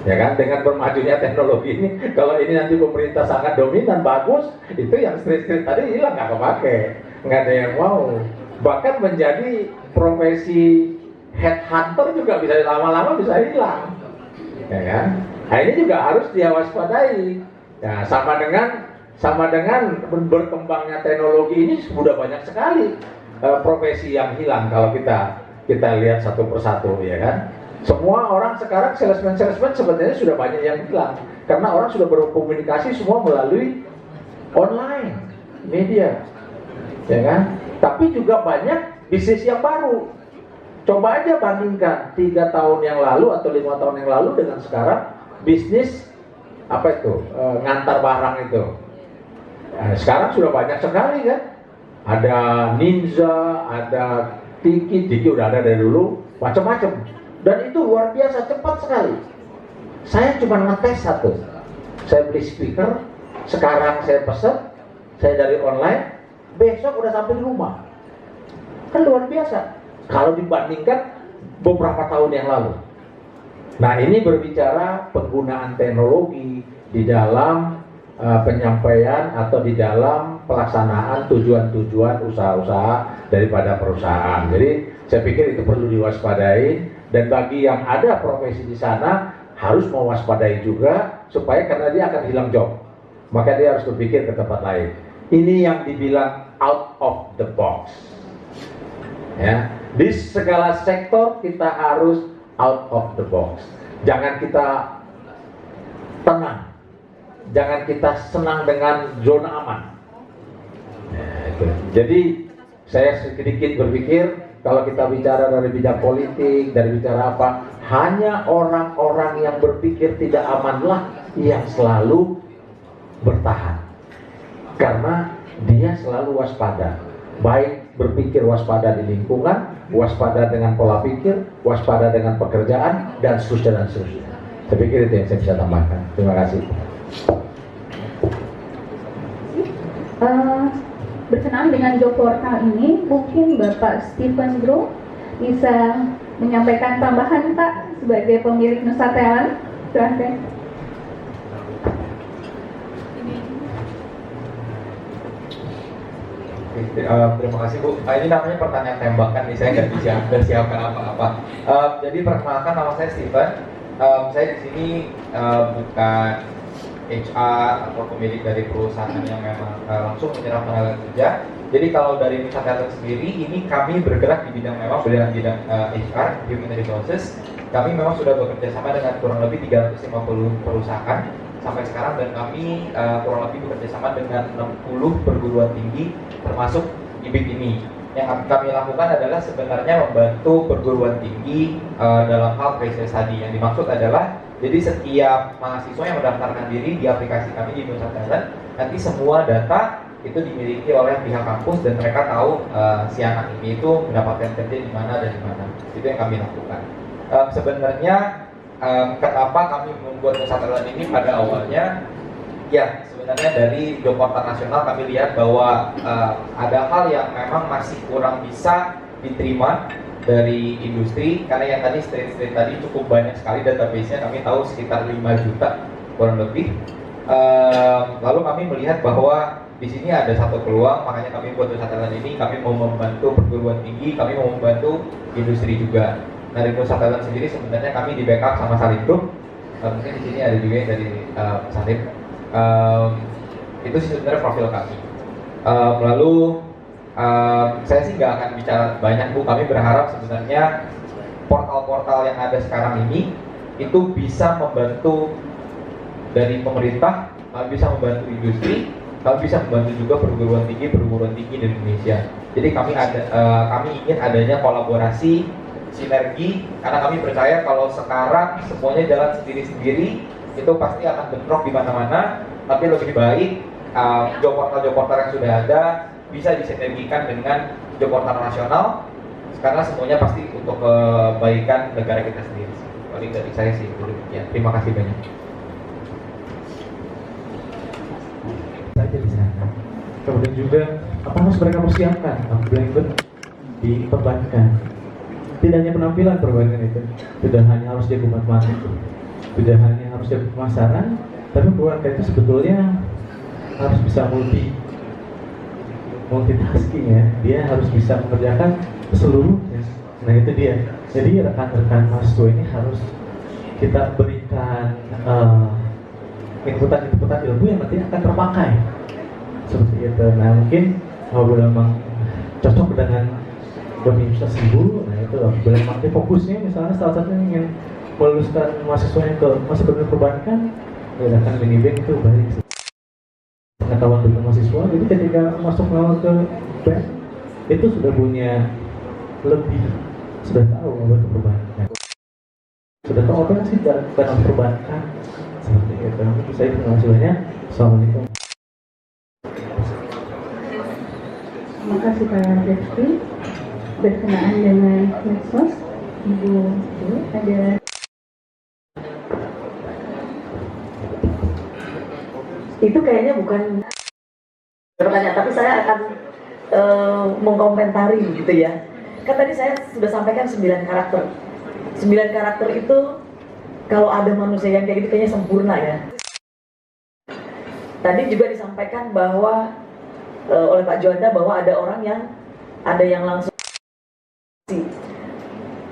Speaker 3: Ya kan, dengan bermajunya teknologi ini, kalau ini nanti pemerintah sangat dominan, bagus, itu yang street-street tadi hilang, nggak kepake, nggak ada yang mau. Bahkan menjadi profesi headhunter juga bisa lama-lama bisa hilang. Ya kan? Nah, ini juga harus dia waspadai. Ya, sama dengan berkembangnya teknologi ini sudah banyak sekali profesi yang hilang kalau kita lihat satu persatu, ya kan. Semua orang sekarang salesman sebenarnya sudah banyak yang hilang karena orang sudah berkomunikasi semua melalui online media, ya kan. Tapi juga banyak bisnis yang baru. Coba aja bandingkan 3 tahun yang lalu atau 5 tahun yang lalu dengan sekarang bisnis apa itu ngantar barang itu. Nah, sekarang sudah banyak sekali kan. Ada Ninja, ada Tiki udah ada dari dulu, macam-macam. Dan itu luar biasa cepat sekali. Saya cuma ngetes satu. Saya beli speaker, sekarang saya pesan, saya dari online, besok udah sampai di rumah. Kan luar biasa. Kalau dibandingkan beberapa tahun yang lalu. Nah, ini berbicara penggunaan teknologi di dalam penyampaian atau di dalam pelaksanaan tujuan-tujuan usaha-usaha daripada perusahaan. Jadi saya pikir itu perlu diwaspadai, dan bagi yang ada profesi di sana harus mewaspadai juga, supaya karena dia akan hilang job, maka dia harus berpikir ke tempat lain. Ini yang dibilang out of the box. Ya, di segala sektor kita harus out of the box. Jangan kita tenang, jangan kita senang dengan zona aman. Nah, itu. Jadi saya sedikit berpikir, kalau kita bicara dari bidang politik, dari bicara apa, hanya orang-orang yang berpikir tidak amanlah yang selalu bertahan, karena dia selalu waspada. Baik berpikir waspada di lingkungan, waspada dengan pola pikir, waspada dengan pekerjaan, dan seterusnya dan seterusnya. Saya pikir itu yang saya bisa tambahkan. Terima kasih.
Speaker 2: Berkenaan dengan job portal ini, mungkin Bapak Stephen Grow bisa menyampaikan tambahan, Pak, sebagai pemilik Nusa Talent. Silahkan.
Speaker 7: Terima kasih Bu. Ini namanya pertanyaan tembakan nih, saya nggak siapkan apa-apa. Jadi perkenalkan, nama saya Steven. Saya di sini bukan HR atau pemilik dari perusahaan yang memang langsung menyerap tenaga kerja. Jadi kalau dari Nusa Talent sendiri, ini kami bergerak di bidang bidang HR, Human Resources. Kami memang sudah bekerja sama dengan kurang lebih 350 perusahaan sampai sekarang, dan kami kurang lebih bekerja sama dengan 60 perguruan tinggi termasuk IBIT ini. Yang kami lakukan adalah sebenarnya membantu perguruan tinggi dalam hal pre-sales tadi. Yang dimaksud adalah, jadi setiap mahasiswa yang mendaftarkan diri di aplikasi kami di Nusa Talent, nanti semua data itu dimiliki oleh pihak kampus, dan mereka tahu si anak ini itu mendapatkan kerja di mana dan di mana. Itu yang kami lakukan. Sebenarnya kenapa kami membuat Nusa Talent ini pada awalnya, ya sebenarnya dari job portal nasional kami lihat bahwa ada hal yang memang masih kurang bisa diterima dari industri, karena yang tadi street tadi cukup banyak sekali database-nya, kami tahu sekitar 5 juta kurang lebih. Lalu kami melihat bahwa di sini ada satu peluang, makanya kami buat Nusa Talent ini. Kami mau membantu perguruan tinggi, kami mau membantu industri juga. Nah, di Nusa Talent sendiri sebenarnya kami di backup sama Salim Group. Mungkin di sini ada juga yang dari Salim. Itu sih sebenarnya profil kami. Lalu saya sih nggak akan bicara banyak Bu. Kami berharap sebenarnya portal-portal yang ada sekarang ini itu bisa membantu dari pemerintah, bisa membantu industri, bisa membantu juga perguruan tinggi di Indonesia. Jadi kami ingin adanya kolaborasi, sinergi, karena kami percaya kalau sekarang semuanya jalan sendiri-sendiri, itu pasti akan bentrok di mana-mana. Tapi lebih baik job portal yang sudah ada bisa disinergikan dengan job portal nasional, karena semuanya pasti untuk kebaikan negara kita sendiri. Paling dari saya sih demikian. Terima kasih banyak.
Speaker 8: Saya di sana. Kemudian juga apa harus mereka persiapkan apabila itu diperbankan. Tidak hanya penampilan perbankan itu, tidak hanya harus jago matematika, tidak hanya harus jago pemasaran, tapi perbankan itu sebetulnya harus bisa multitasking ya. Dia harus bisa mengerjakan seluruhnya. Nah itu dia. Jadi rekan-rekan mahasiswa ini harus kita berikan inputan ilmu yang nanti akan terpakai seperti itu. Nah mungkin kalau memang cocok dengan Universitas 1000, nah itu boleh nanti fokusnya misalnya salah satunya ingin meluluskan mahasiswanya ke masa berguna perbankan, ya kan mini bank itu baik sih. Pengetahuan dari mahasiswa, jadi ketika masuk ke bank itu sudah punya lebih, sudah tahu apa itu perbankan, sudah tahu apa sih dalam perbankan seperti itu. Saya terima kasih banyak. Assalamualaikum.
Speaker 2: Terima kasih Pak Refki. Berkenaan dengan medsos, Ibu ada
Speaker 1: Itu kayaknya bukan pertanyaan, tapi saya akan mengkomentari gitu ya. Kan tadi saya sudah sampaikan 9 karakter. 9 karakter itu kalau ada manusia yang kayak gitu kayaknya sempurna ya. Tadi juga disampaikan bahwa oleh Pak Juanda bahwa ada orang yang langsung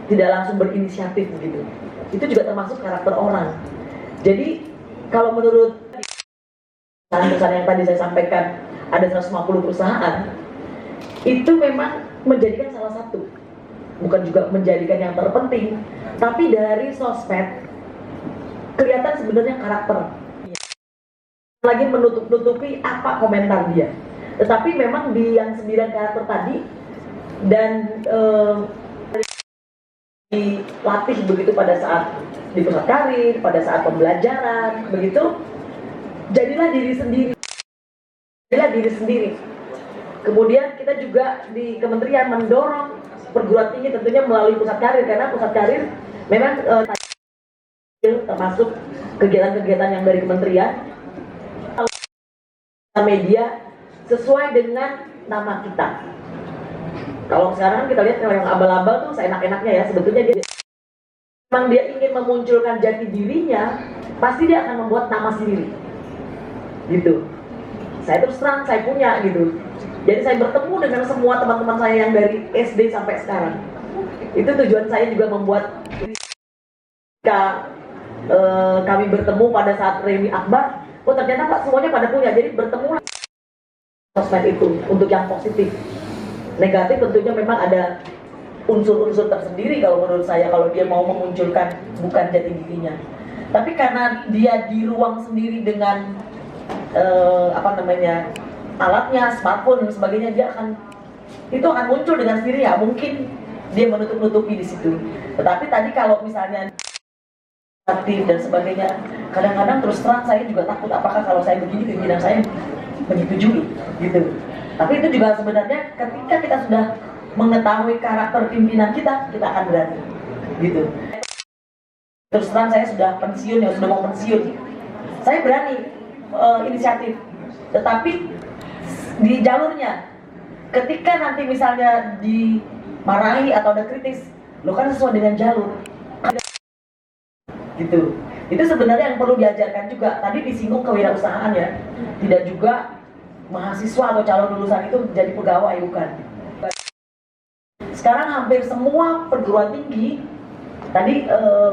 Speaker 1: tidak langsung berinisiatif begitu. Itu juga termasuk karakter orang. Jadi kalau menurut perusahaan yang tadi saya sampaikan ada 150 perusahaan, itu memang menjadikan salah satu, bukan juga menjadikan yang terpenting, tapi dari sosmed kelihatan sebenarnya karakter. Lagi menutup-nutupi apa komentar dia. Tetapi memang di yang 9 karakter tadi dan dilatih begitu pada saat di pusat karir, pada saat pembelajaran, begitu jadilah diri sendiri. Kemudian kita juga di kementerian mendorong perguruan tinggi tentunya melalui pusat karir, karena pusat karir memang termasuk kegiatan-kegiatan yang dari kementerian, media sesuai dengan nama kita. Kalau sekarang kita lihat kalau yang abal-abal tuh seenak-enaknya ya, sebetulnya memang dia ingin memunculkan jati dirinya, pasti dia akan membuat nama sendiri gitu. Saya terus terang saya punya gitu, jadi saya bertemu dengan semua teman-teman saya yang dari SD sampai sekarang. Itu tujuan saya juga membuat ketika kami bertemu pada saat Remi Akbar, oh ternyata Pak semuanya pada punya, jadi bertemu sosmed itu untuk yang positif. Negatif tentunya memang ada unsur-unsur tersendiri kalau menurut saya, kalau dia mau memunculkan bukan jati dirinya. Tapi karena dia di ruang sendiri dengan alatnya, smartphone dan sebagainya, itu akan muncul dengan sendirinya. Mungkin dia menutup-nutupi di situ. Tetapi tadi kalau misalnya aktif dan sebagainya, kadang-kadang terus terang saya juga takut apakah kalau saya begini pimpinan saya menyetujui gitu. Tapi itu juga sebenarnya ketika kita sudah mengetahui karakter pimpinan kita akan berani gitu. Terus terang saya sudah pensiun ya, sudah mau pensiun, saya berani inisiatif. Tetapi di jalurnya, ketika nanti misalnya dimarahi atau ada kritis, lo kan sesuai dengan jalur gitu. Itu sebenarnya yang perlu diajarkan juga. Tadi disinggung kewirausahaan ya, tidak juga mahasiswa atau calon lulusan itu jadi pegawai, bukan. Sekarang hampir semua perguruan tinggi, tadi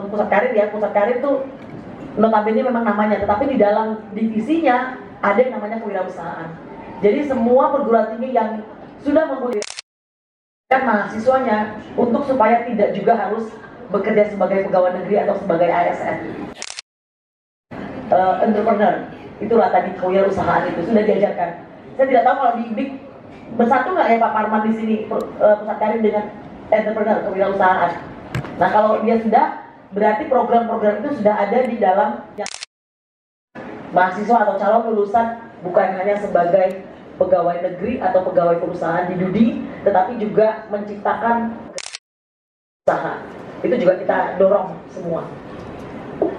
Speaker 1: pusat karir itu notabene memang namanya, tetapi di dalam divisinya ada yang namanya kewirausahaan. Jadi semua perguruan tinggi yang sudah membutuhkan mahasiswanya untuk supaya tidak juga harus bekerja sebagai pegawai negeri atau sebagai ASN. Entrepreneur, itulah tadi kewirausahaan itu sudah diajarkan. Saya tidak tahu kalau di IBIK bersatu nggak ya Pak Parman di sini pusat karir dengan entrepreneur, kewirausahaan. Nah kalau dia sudah, berarti program-program itu sudah ada di dalam yang mahasiswa atau calon lulusan, bukan hanya sebagai pegawai negeri atau pegawai perusahaan di DUDI, tetapi juga menciptakan usaha. Itu juga kita dorong semua.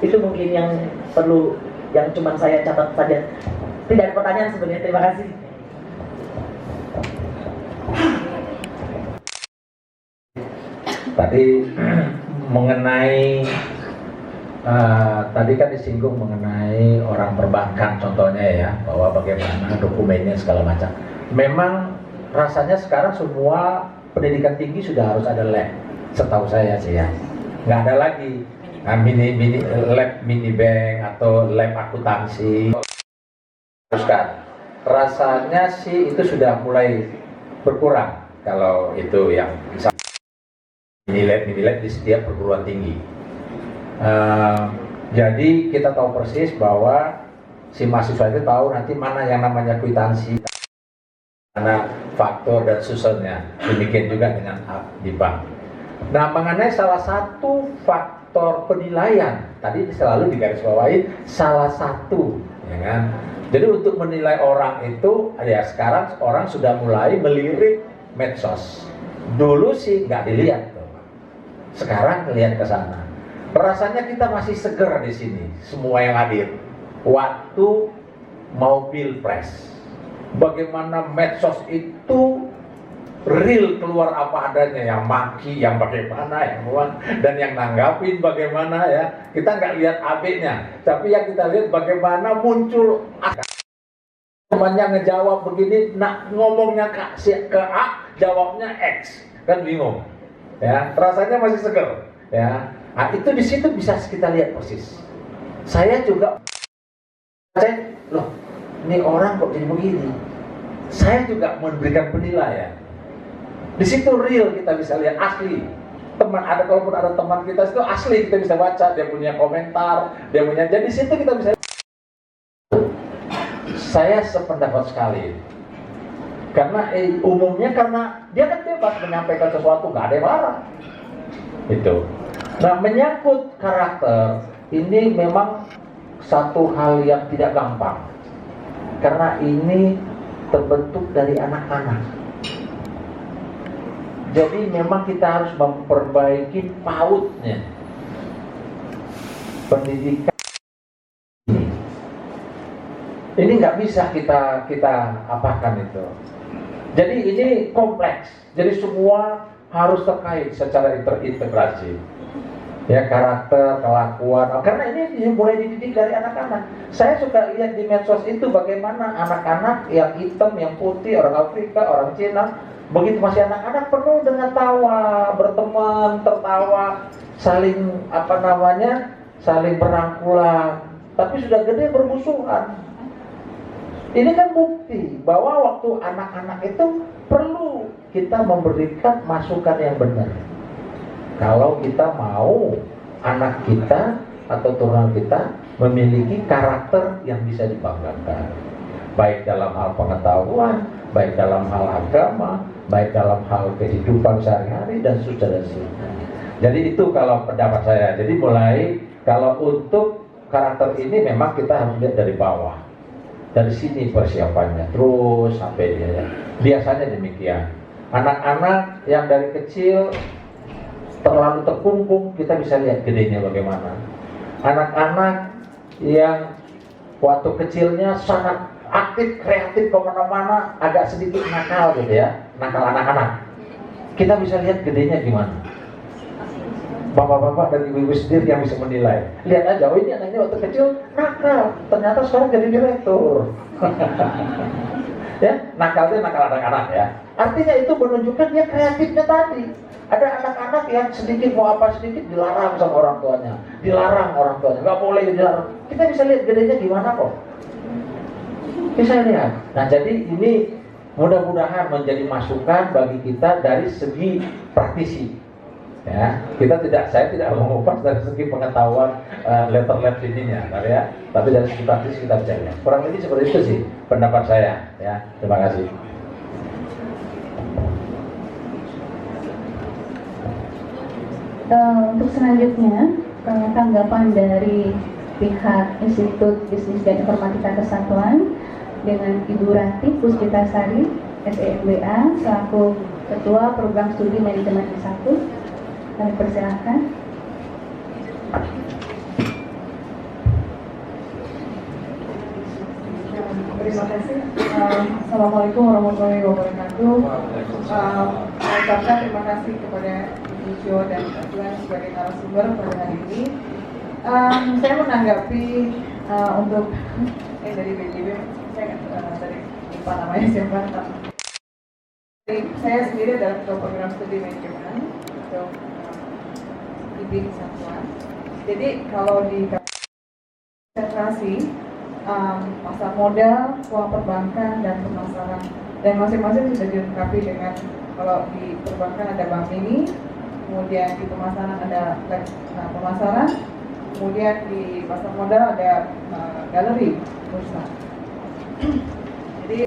Speaker 1: Itu mungkin yang perlu, yang cuma saya catat saja. Tidak ada pertanyaan sebenarnya. Terima kasih.
Speaker 3: Tadi mengenai tadi kan disinggung mengenai orang perbankan contohnya ya, bahwa bagaimana dokumennya segala macam. Memang rasanya sekarang semua pendidikan tinggi sudah harus ada lab, setahu saya sih ya. Nggak ada lagi lab mini bank atau lab akuntansi. Teruskan, rasanya sih itu sudah mulai berkurang kalau itu yang bisa mini lab di setiap perguruan tinggi. Jadi kita tahu persis bahwa si mahasiswa itu tahu nanti mana yang namanya kwitansi, mana faktor dan susunnya. Demikian juga dengan di bank. Nah, mengenai salah satu faktor penilaian, tadi selalu digarisbawahi salah satu, ya kan? Jadi untuk menilai orang itu, ya sekarang orang sudah mulai melirik medsos. Dulu sih nggak dilihat, sekarang lihat ke sana. Rasanya kita masih seger di sini, semua yang hadir. Waktu mau pilpres, bagaimana medsos itu real keluar apa adanya, yang maki, yang bagaimana, yang buat, dan yang nanggapin bagaimana ya. Kita nggak lihat AB-nya, tapi yang kita lihat bagaimana muncul temannya ngejawab begini, nak ngomongnya ke A, jawabnya X, kan bingung. Ya, rasanya masih seger. Ya, nah, itu di situ bisa kita lihat persis. Saya juga cek, loh, ini orang kok jadi begini. Saya juga memberikan penilaian. Di situ real kita bisa lihat asli. Teman ada, kalaupun ada teman kita itu asli, kita bisa baca, dia punya komentar, dia punya. Jadi di situ kita bisa. Saya sependapat sekali. Karena umumnya karena dia kan bebas menyampaikan sesuatu, nggak ada yang larang. Itu. Nah, menyangkut karakter ini memang satu hal yang tidak gampang. Karena ini terbentuk dari anak-anak. Jadi memang kita harus memperbaiki pautnya pendidikan. Ini nggak bisa kita apakan itu. Jadi ini kompleks. Jadi semua harus terkait secara terintegrasi. Ya, karakter, kelakuan. Karena ini mulai dididik dari anak-anak. Saya suka lihat di medsos itu bagaimana anak-anak yang hitam, yang putih, orang Afrika, orang Cina, begitu masih anak-anak penuh dengan tawa, berteman, tertawa, saling saling berangkulan. Tapi sudah gede bermusuhan. Ini kan bukti bahwa waktu anak-anak itu perlu kita memberikan masukan yang benar. Kalau kita mau anak kita atau turunan kita memiliki karakter yang bisa dibanggakan, baik dalam hal pengetahuan, baik dalam hal agama, baik dalam hal kehidupan sehari-hari dan seterusnya. Jadi itu kalau pendapat saya. Jadi mulai kalau untuk karakter ini memang kita harus lihat dari bawah. Dari sini persiapannya terus sampai dia. Biasanya demikian. Anak-anak yang dari kecil terlalu terkungkung, kita bisa lihat gedenya bagaimana. Anak-anak yang waktu kecilnya sangat aktif, kreatif kemana-mana, agak sedikit nakal gitu ya, nakal anak-anak. Kita bisa lihat gedenya gimana. Bapak-bapak dan ibu-ibu sendiri yang bisa menilai. Lihat aja, oh ini anaknya waktu kecil nakal, ternyata sekarang jadi direktur. Ya, nakalnya nakal anak-anak ya. Artinya itu menunjukkan dia kreatifnya tadi. Ada anak-anak yang sedikit mau apa sedikit dilarang sama orang tuanya, nggak boleh dilarang. Kita bisa lihat gedenya gimana kok. Bisa lihat. Nah, jadi ini mudah-mudahan menjadi masukan bagi kita dari segi praktisi. Ya, saya tidak mengupas dari segi pengetahuan letter ininya, ya, tapi dari segi praktis kita bisa lihat. Kurang lebih seperti itu sih pendapat saya. Ya, terima kasih.
Speaker 2: Untuk selanjutnya tanggapan dari pihak Institut Bisnis dan Informatika Kesatuan, dengan Ibu Ranti Puspitasari, SEMBA, selaku Ketua Program Studi Manajemen S1. Kami persilahkan.
Speaker 9: Terima kasih. Assalamualaikum warahmatullahi wabarakatuh. Saya ucapkan terima kasih kepada Ibu Jo dan Pak Juan sebagai narasumber pada hari ini. Saya menanggapi untuk dari BJB, saya tadi lupa namanya siapa. Saya sendiri adalah ketua program studi manajemen untuk IB Kesatuan. Jadi kalau di konsentrasi pasar modal, uang perbankan, dan pemasaran, dan masing-masing sudah dilengkapi dengan, kalau di perbankan ada bank mini, kemudian di pemasaran ada pemasaran, kemudian di pasar modal ada galeri bursa. Jadi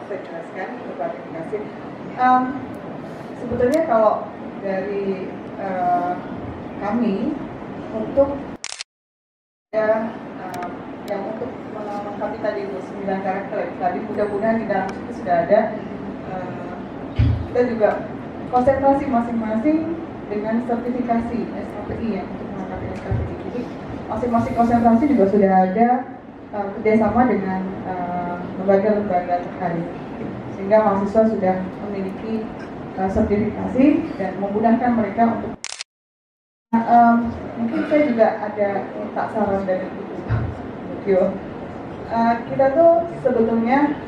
Speaker 9: saya jelaskan untuk klarifikasi. Sebetulnya kalau dari kami untuk yang untuk melengkapi tadi 9 karakter tadi, mudah-mudahan di dalam situ sudah ada kita juga konsentrasi masing-masing dengan sertifikasi SKPI yang untuk melengkapi SKPI. Jadi masing-masing konsentrasi juga sudah ada kerjasama dengan lembaga-lembaga terkait, sehingga mahasiswa sudah memiliki sertifikasi dan memudahkan mereka untuk mungkin saya juga ada minta saran dari Ibu. Kita tuh sebetulnya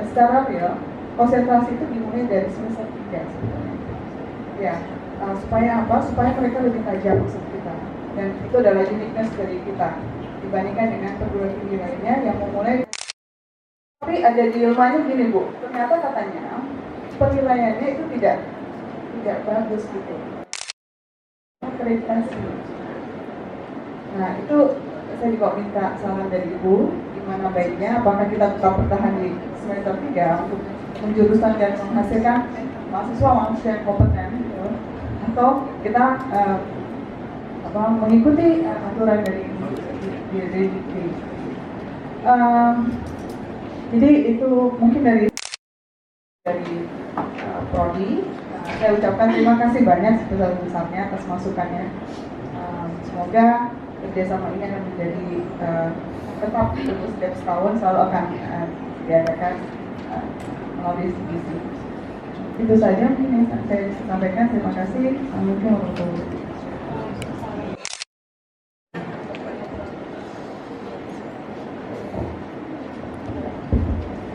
Speaker 9: secara real konsentrasi itu dimulai dari semester 3 sebetulnya. Ya, supaya apa? Supaya mereka lebih tajam maksud kita, dan itu adalah uniqueness dari kita dibandingkan dengan perguruan tinggi lainnya yang memulai. Tapi ada dilemanya gini Bu, ternyata katanya penilaiannya itu tidak bagus gitu. Akreditasi. Nah itu saya juga minta saran dari Ibu, gimana baiknya, apakah kita tetap bertahan di semester 3 untuk menjurusan dan menghasilkan mahasiswa yang kompeten, gitu, atau kita mengikuti aturan dari diri. Jadi itu mungkin dari Prodi. Saya ucapkan terima kasih banyak sebesar-besarnya atas masukannya. Semoga kerjasama ini akan menjadi tetap terus setiap tahun selalu akan diadakan melalui divisi. Itu saja mungkin yang saya sampaikan. Terima kasih. Assalamualaikum warahmatullahi wabarakatuh.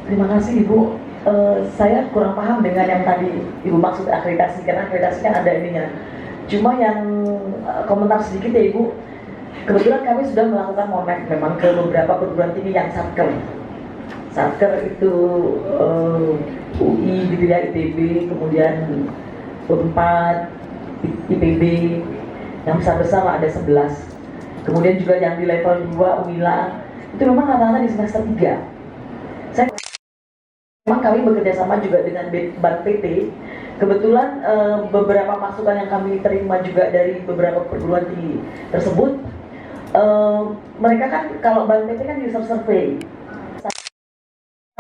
Speaker 1: Terima kasih Ibu. Saya kurang paham dengan yang tadi Ibu maksud akreditasi, karena akreditasi kan ada ininya. Cuma yang komentar sedikit ya Ibu. Kebetulan kami sudah melakukan monek memang ke beberapa perguruan tinggi yang satker. Satker itu UI gitu ya, ITB, kemudian U4, IPB, yang besar-besar lah ada 11. Kemudian juga yang di level 2 UNILA, itu memang rata-rata di semester 3. Memang kami bekerja sama juga dengan Ban PT. Kebetulan beberapa masukan yang kami terima juga dari beberapa perguruan tinggi tersebut, mereka kan kalau Ban PT kan user survey.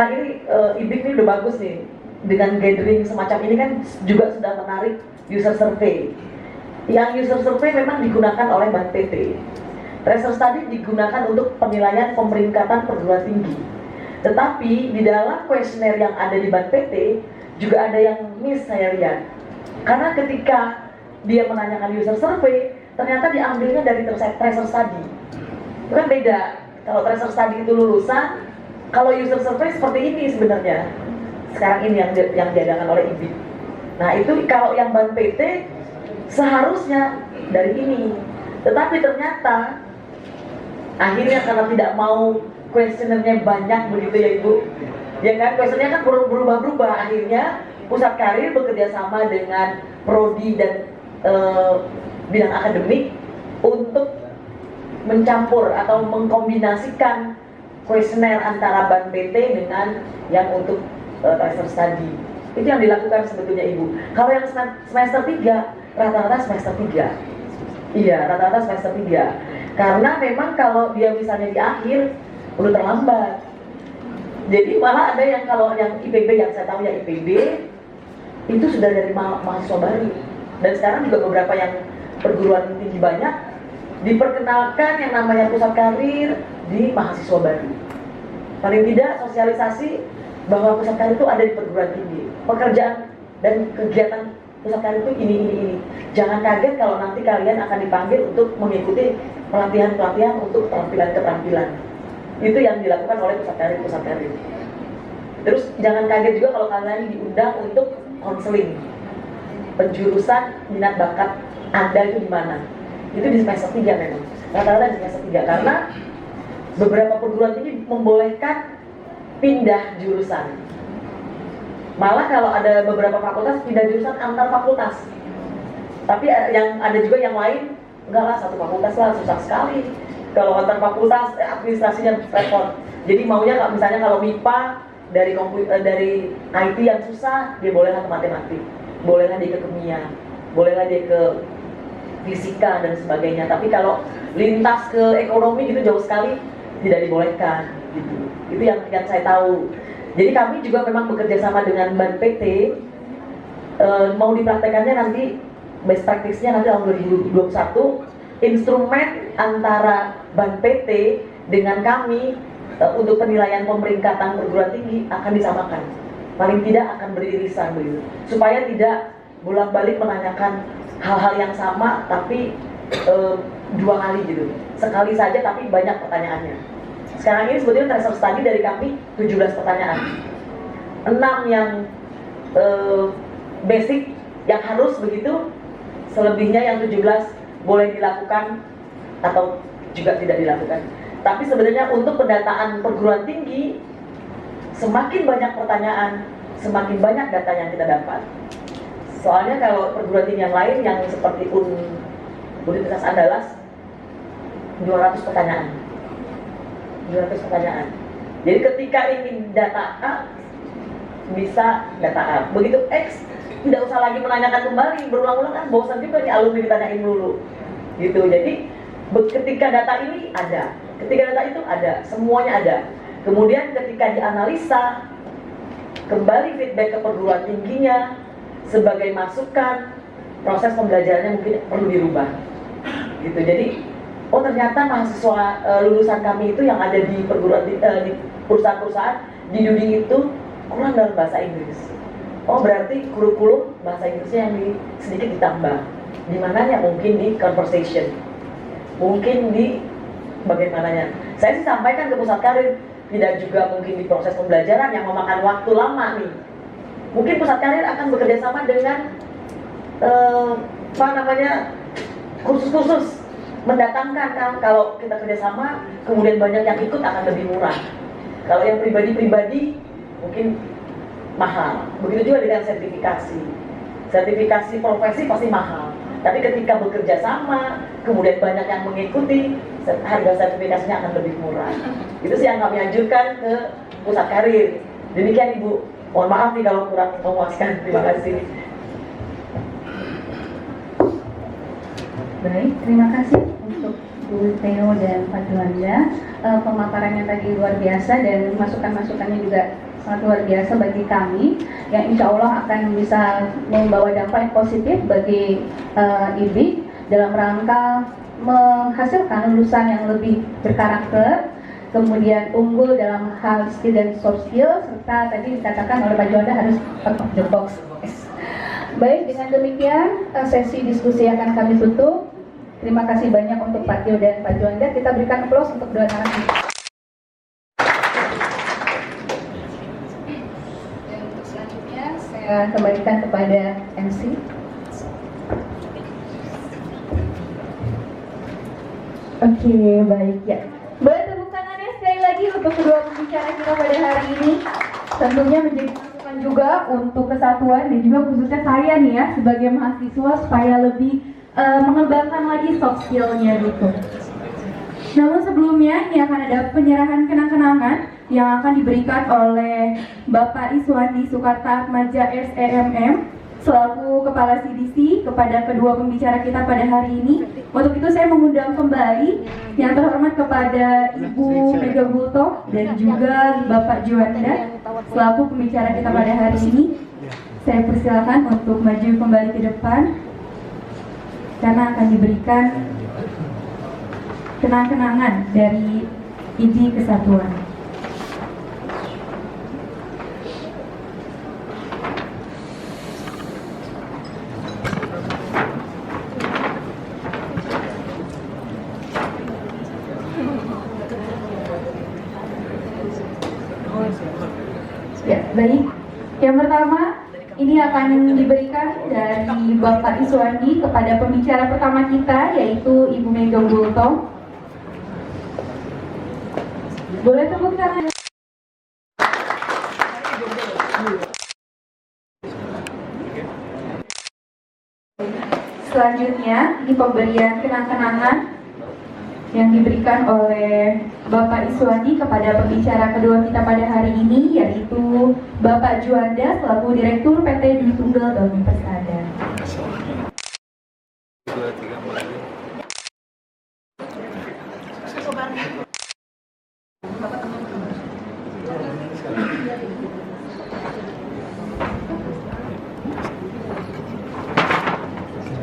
Speaker 1: Nah ini IBIK ini udah bagus nih, dengan gathering semacam ini kan juga sudah menarik user survey. Yang user survey memang digunakan oleh Ban PT. Tracer study digunakan untuk penilaian pemeringkatan perguruan tinggi. Tetapi di dalam kuesioner yang ada di Ban PT juga ada yang miss saya lihat. Karena ketika dia menanyakan user survey, ternyata diambilnya dari tracer study. Itu kan beda. Kalau tracer study itu lulusan, kalau user survey seperti ini sebenarnya. Sekarang ini yang diadakan oleh IBIK. Nah itu kalau yang Ban PT seharusnya dari ini. Tetapi ternyata akhirnya karena tidak mau kuesionernya banyak begitu ya Ibu, ya kan, kuesionernya kan berubah-ubah, akhirnya Pusat Karir bekerja sama dengan Prodi dan bidang akademik untuk mencampur atau mengkombinasikan kuesioner antara Ban PT dengan yang untuk tracer study. Itu yang dilakukan sebetulnya Ibu. Kalau yang semester 3, rata-rata semester 3. Iya, rata-rata semester 3. Karena memang kalau dia misalnya di akhir, udah terlambat. Jadi malah ada yang kalau yang IPB, yang saya tahu yang IPB itu sudah dari mahasiswa baru, dan sekarang juga beberapa yang perguruan tinggi banyak diperkenalkan yang namanya pusat karir di mahasiswa baru. Paling tidak sosialisasi bahwa pusat karir itu ada di perguruan tinggi, pekerjaan dan kegiatan pusat karir itu ini. Jangan kaget kalau nanti kalian akan dipanggil untuk mengikuti pelatihan untuk keterampilan. Itu yang dilakukan oleh pusat karir. Terus jangan kaget juga kalau kalian diundang untuk konseling penjurusan minat bakat Anda itu di mana. Itu di semester 3 memang. Rata-rata di semester 3 karena beberapa perguruan tinggi membolehkan pindah jurusan. Malah kalau ada beberapa fakultas pindah jurusan antar fakultas. Tapi yang ada juga yang lain enggak lah, satu fakultas lah, susah sekali. Kalau antar fakultas administrasinya repot. Jadi maunya misalnya kalau MIPA dari IT yang susah, dia bolehlah ke matematik, bolehlah dia ke kimia, bolehlah dia ke fisika dan sebagainya. Tapi kalau lintas ke ekonomi gitu jauh sekali tidak dibolehkan. Gitu. Itu yang saya tahu. Jadi kami juga memang bekerja sama dengan BAN PT. Mau dipraktekannya nanti best practice-nya nanti tahun 2021. Instrumen antara BAN PT dengan kami untuk penilaian pemeringkatan perguruan tinggi akan disamakan. Paling tidak akan beririsan begitu. Supaya tidak bolak-balik menanyakan hal-hal yang sama tapi 2 kali gitu. Sekali saja tapi banyak pertanyaannya. Sekarang ini sebetulnya tracer study dari kami 17 pertanyaan. 6 yang basic yang harus begitu, selebihnya yang 17 boleh dilakukan atau juga tidak dilakukan. Tapi sebenarnya untuk pendataan perguruan tinggi, semakin banyak pertanyaan, semakin banyak data yang kita dapat. Soalnya kalau perguruan tinggi yang lain yang seperti Universitas Andalas 200 pertanyaan. 200 pertanyaan. Jadi ketika ingin data A, bisa data A. Begitu X, tidak usah lagi menanyakan kembali, berulang-ulang kan bosan juga nih alumni ditanyain dulu. Gitu. Jadi ketika data ini ada, ketika data itu ada, semuanya ada. Kemudian ketika dianalisa, kembali feedback ke perguruan tingginya sebagai masukan, proses pembelajarannya mungkin perlu dirubah. Gitu. Jadi oh ternyata mahasiswa lulusan kami itu yang ada di perguruan di perusahaan-perusahaan di Dudi itu kurang dalam bahasa Inggris. Oh berarti kurikulum bahasa Inggrisnya yang sedikit ditambah. Di mananya? Mungkin di conversation, mungkin di bagaimananya. Saya sih sampaikan ke pusat karir, tidak juga mungkin di proses pembelajaran yang memakan waktu lama nih. Mungkin pusat karir akan bekerja sama dengan kursus-kursus mendatangkan kan, kalau kita kerjasama kemudian banyak yang ikut akan lebih murah. Kalau yang pribadi-pribadi mungkin mahal. Begitu juga dengan sertifikasi profesi pasti mahal. Tapi ketika bekerja sama kemudian banyak yang mengikuti, harga sertifikasinya akan lebih murah. Itu sih yang kami anjurkan ke pusat karir. Demikian Ibu. Mohon maaf nih kalau kurang memuaskan. Terima kasih.
Speaker 2: Baik, terima kasih untuk Bu Theo dan Pak Juanda. Pemaparannya tadi luar biasa dan masukan-masukannya juga sangat luar biasa bagi kami yang insya Allah akan bisa membawa dampak yang positif bagi IBIK dalam rangka menghasilkan lulusan yang lebih berkarakter, kemudian unggul dalam hal skill dan soft skill, serta tadi dikatakan oleh Pak Juanda harus out of the box. Baik, dengan demikian sesi diskusi akan kami tutup. Terima kasih banyak untuk Pak Tio dan Pak Juanda. Kita berikan aplaus untuk dua narasumber. Dan untuk selanjutnya saya kembalikan kepada MC.
Speaker 10: Oke, baik ya. Boleh tepuk tangannya sekali lagi untuk kedua pembicara kita pada hari ini. Tentunya menjadi masukan juga untuk kesatuan dan juga khususnya saya nih ya sebagai mahasiswa supaya lebih mengembangkan lagi soft skill-nya gitu. Namun sebelumnya ini akan ada penyerahan kenang-kenangan yang akan diberikan oleh Bapak Iswandi Sukarta Atmaja SEMM selaku Kepala CDC kepada kedua pembicara kita pada hari ini. Untuk itu saya mengundang kembali yang terhormat kepada Ibu Mega Gultom dan juga Bapak Juanda selaku pembicara kita pada hari ini. Saya persilakan untuk maju kembali ke depan karena akan diberikan kenang-kenangan dari Inti Kesatuan. Ya, baik. Yang pertama, ini akan diberikan dari Bapak Iswandi kepada pembicara pertama kita, yaitu Ibu Mega Gultom. Boleh tepuk tangan. Selanjutnya, ini pemberian kenang-kenangan yang diberikan oleh Bapak Iswandi kepada pembicara kedua kita pada hari ini, yaitu Bapak Juanda selaku Direktur PT Dwi Tunggal Daun Persada.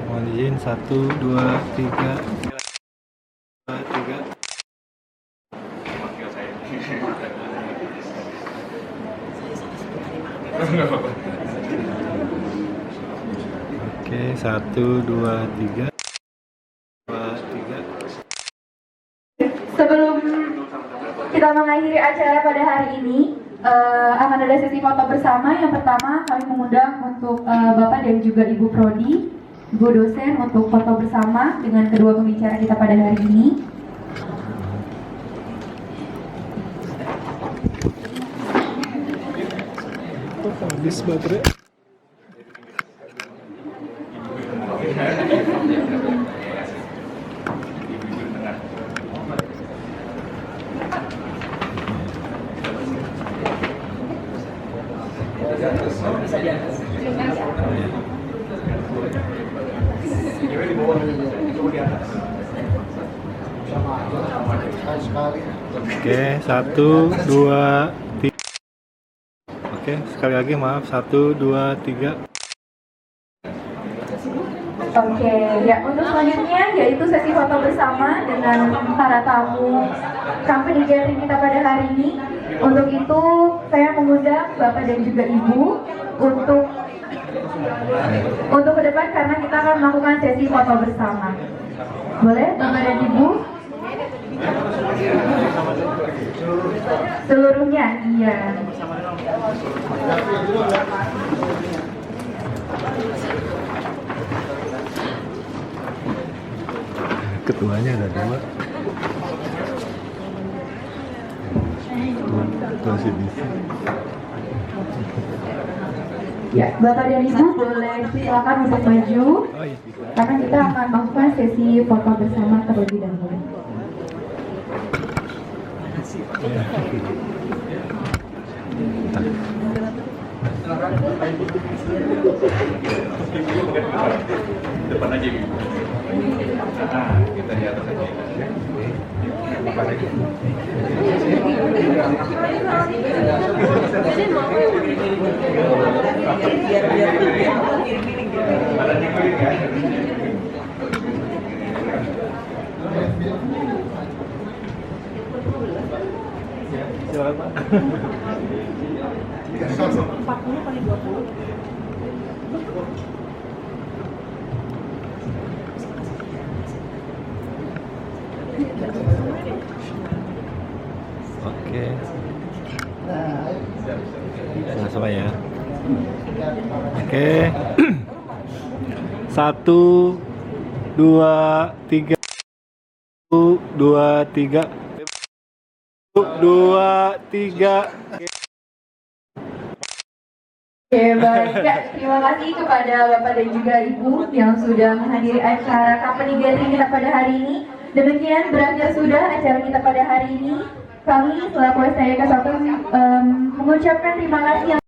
Speaker 8: Mohon izin 1, 2, 3. Oke, 1, 2, 3.
Speaker 10: Sebelum kita mengakhiri acara pada hari ini, akan ada sesi foto bersama. Yang pertama, kami mengundang untuk Bapak dan juga Ibu Prodi, Ibu dosen untuk foto bersama dengan kedua pembicara kita pada hari ini.
Speaker 8: Habis baterai.
Speaker 1: Bisa di atas.
Speaker 8: Oke, 1, 2, 3. Oke, sekali lagi maaf, 1, 2, 3.
Speaker 10: Oke, ya untuk selanjutnya yaitu sesi foto bersama dengan para tamu company gathering kita pada hari ini. Untuk itu saya mengundang Bapak dan juga Ibu untuk ke depan karena kita akan melakukan sesi foto bersama. Boleh Bapak dan Ibu? Seluruhnya, iya.
Speaker 8: Ketuanya ada 2. Ketua CDC.
Speaker 10: Ya, Bapak dan Ibu boleh silakan untuk maju karena kita akan melakukan sesi foto bersama terlebih dahulu.
Speaker 3: Depan aja ibu. Kita di atas aja. Depan aja.
Speaker 8: Silakan Pak.
Speaker 1: 40 kali 20.
Speaker 8: Oke. Sama-sama ya. Oke. 1, 2, 3. 1, 2, 3. 1, 2, 3.
Speaker 10: Oke, baik. Ya, terima kasih kepada Bapak dan juga Ibu yang sudah menghadiri acara company gathering kita pada hari ini. Demikian berakhir sudah acara kita pada hari ini. Kami selaku STIK 1 mengucapkan terima kasih yang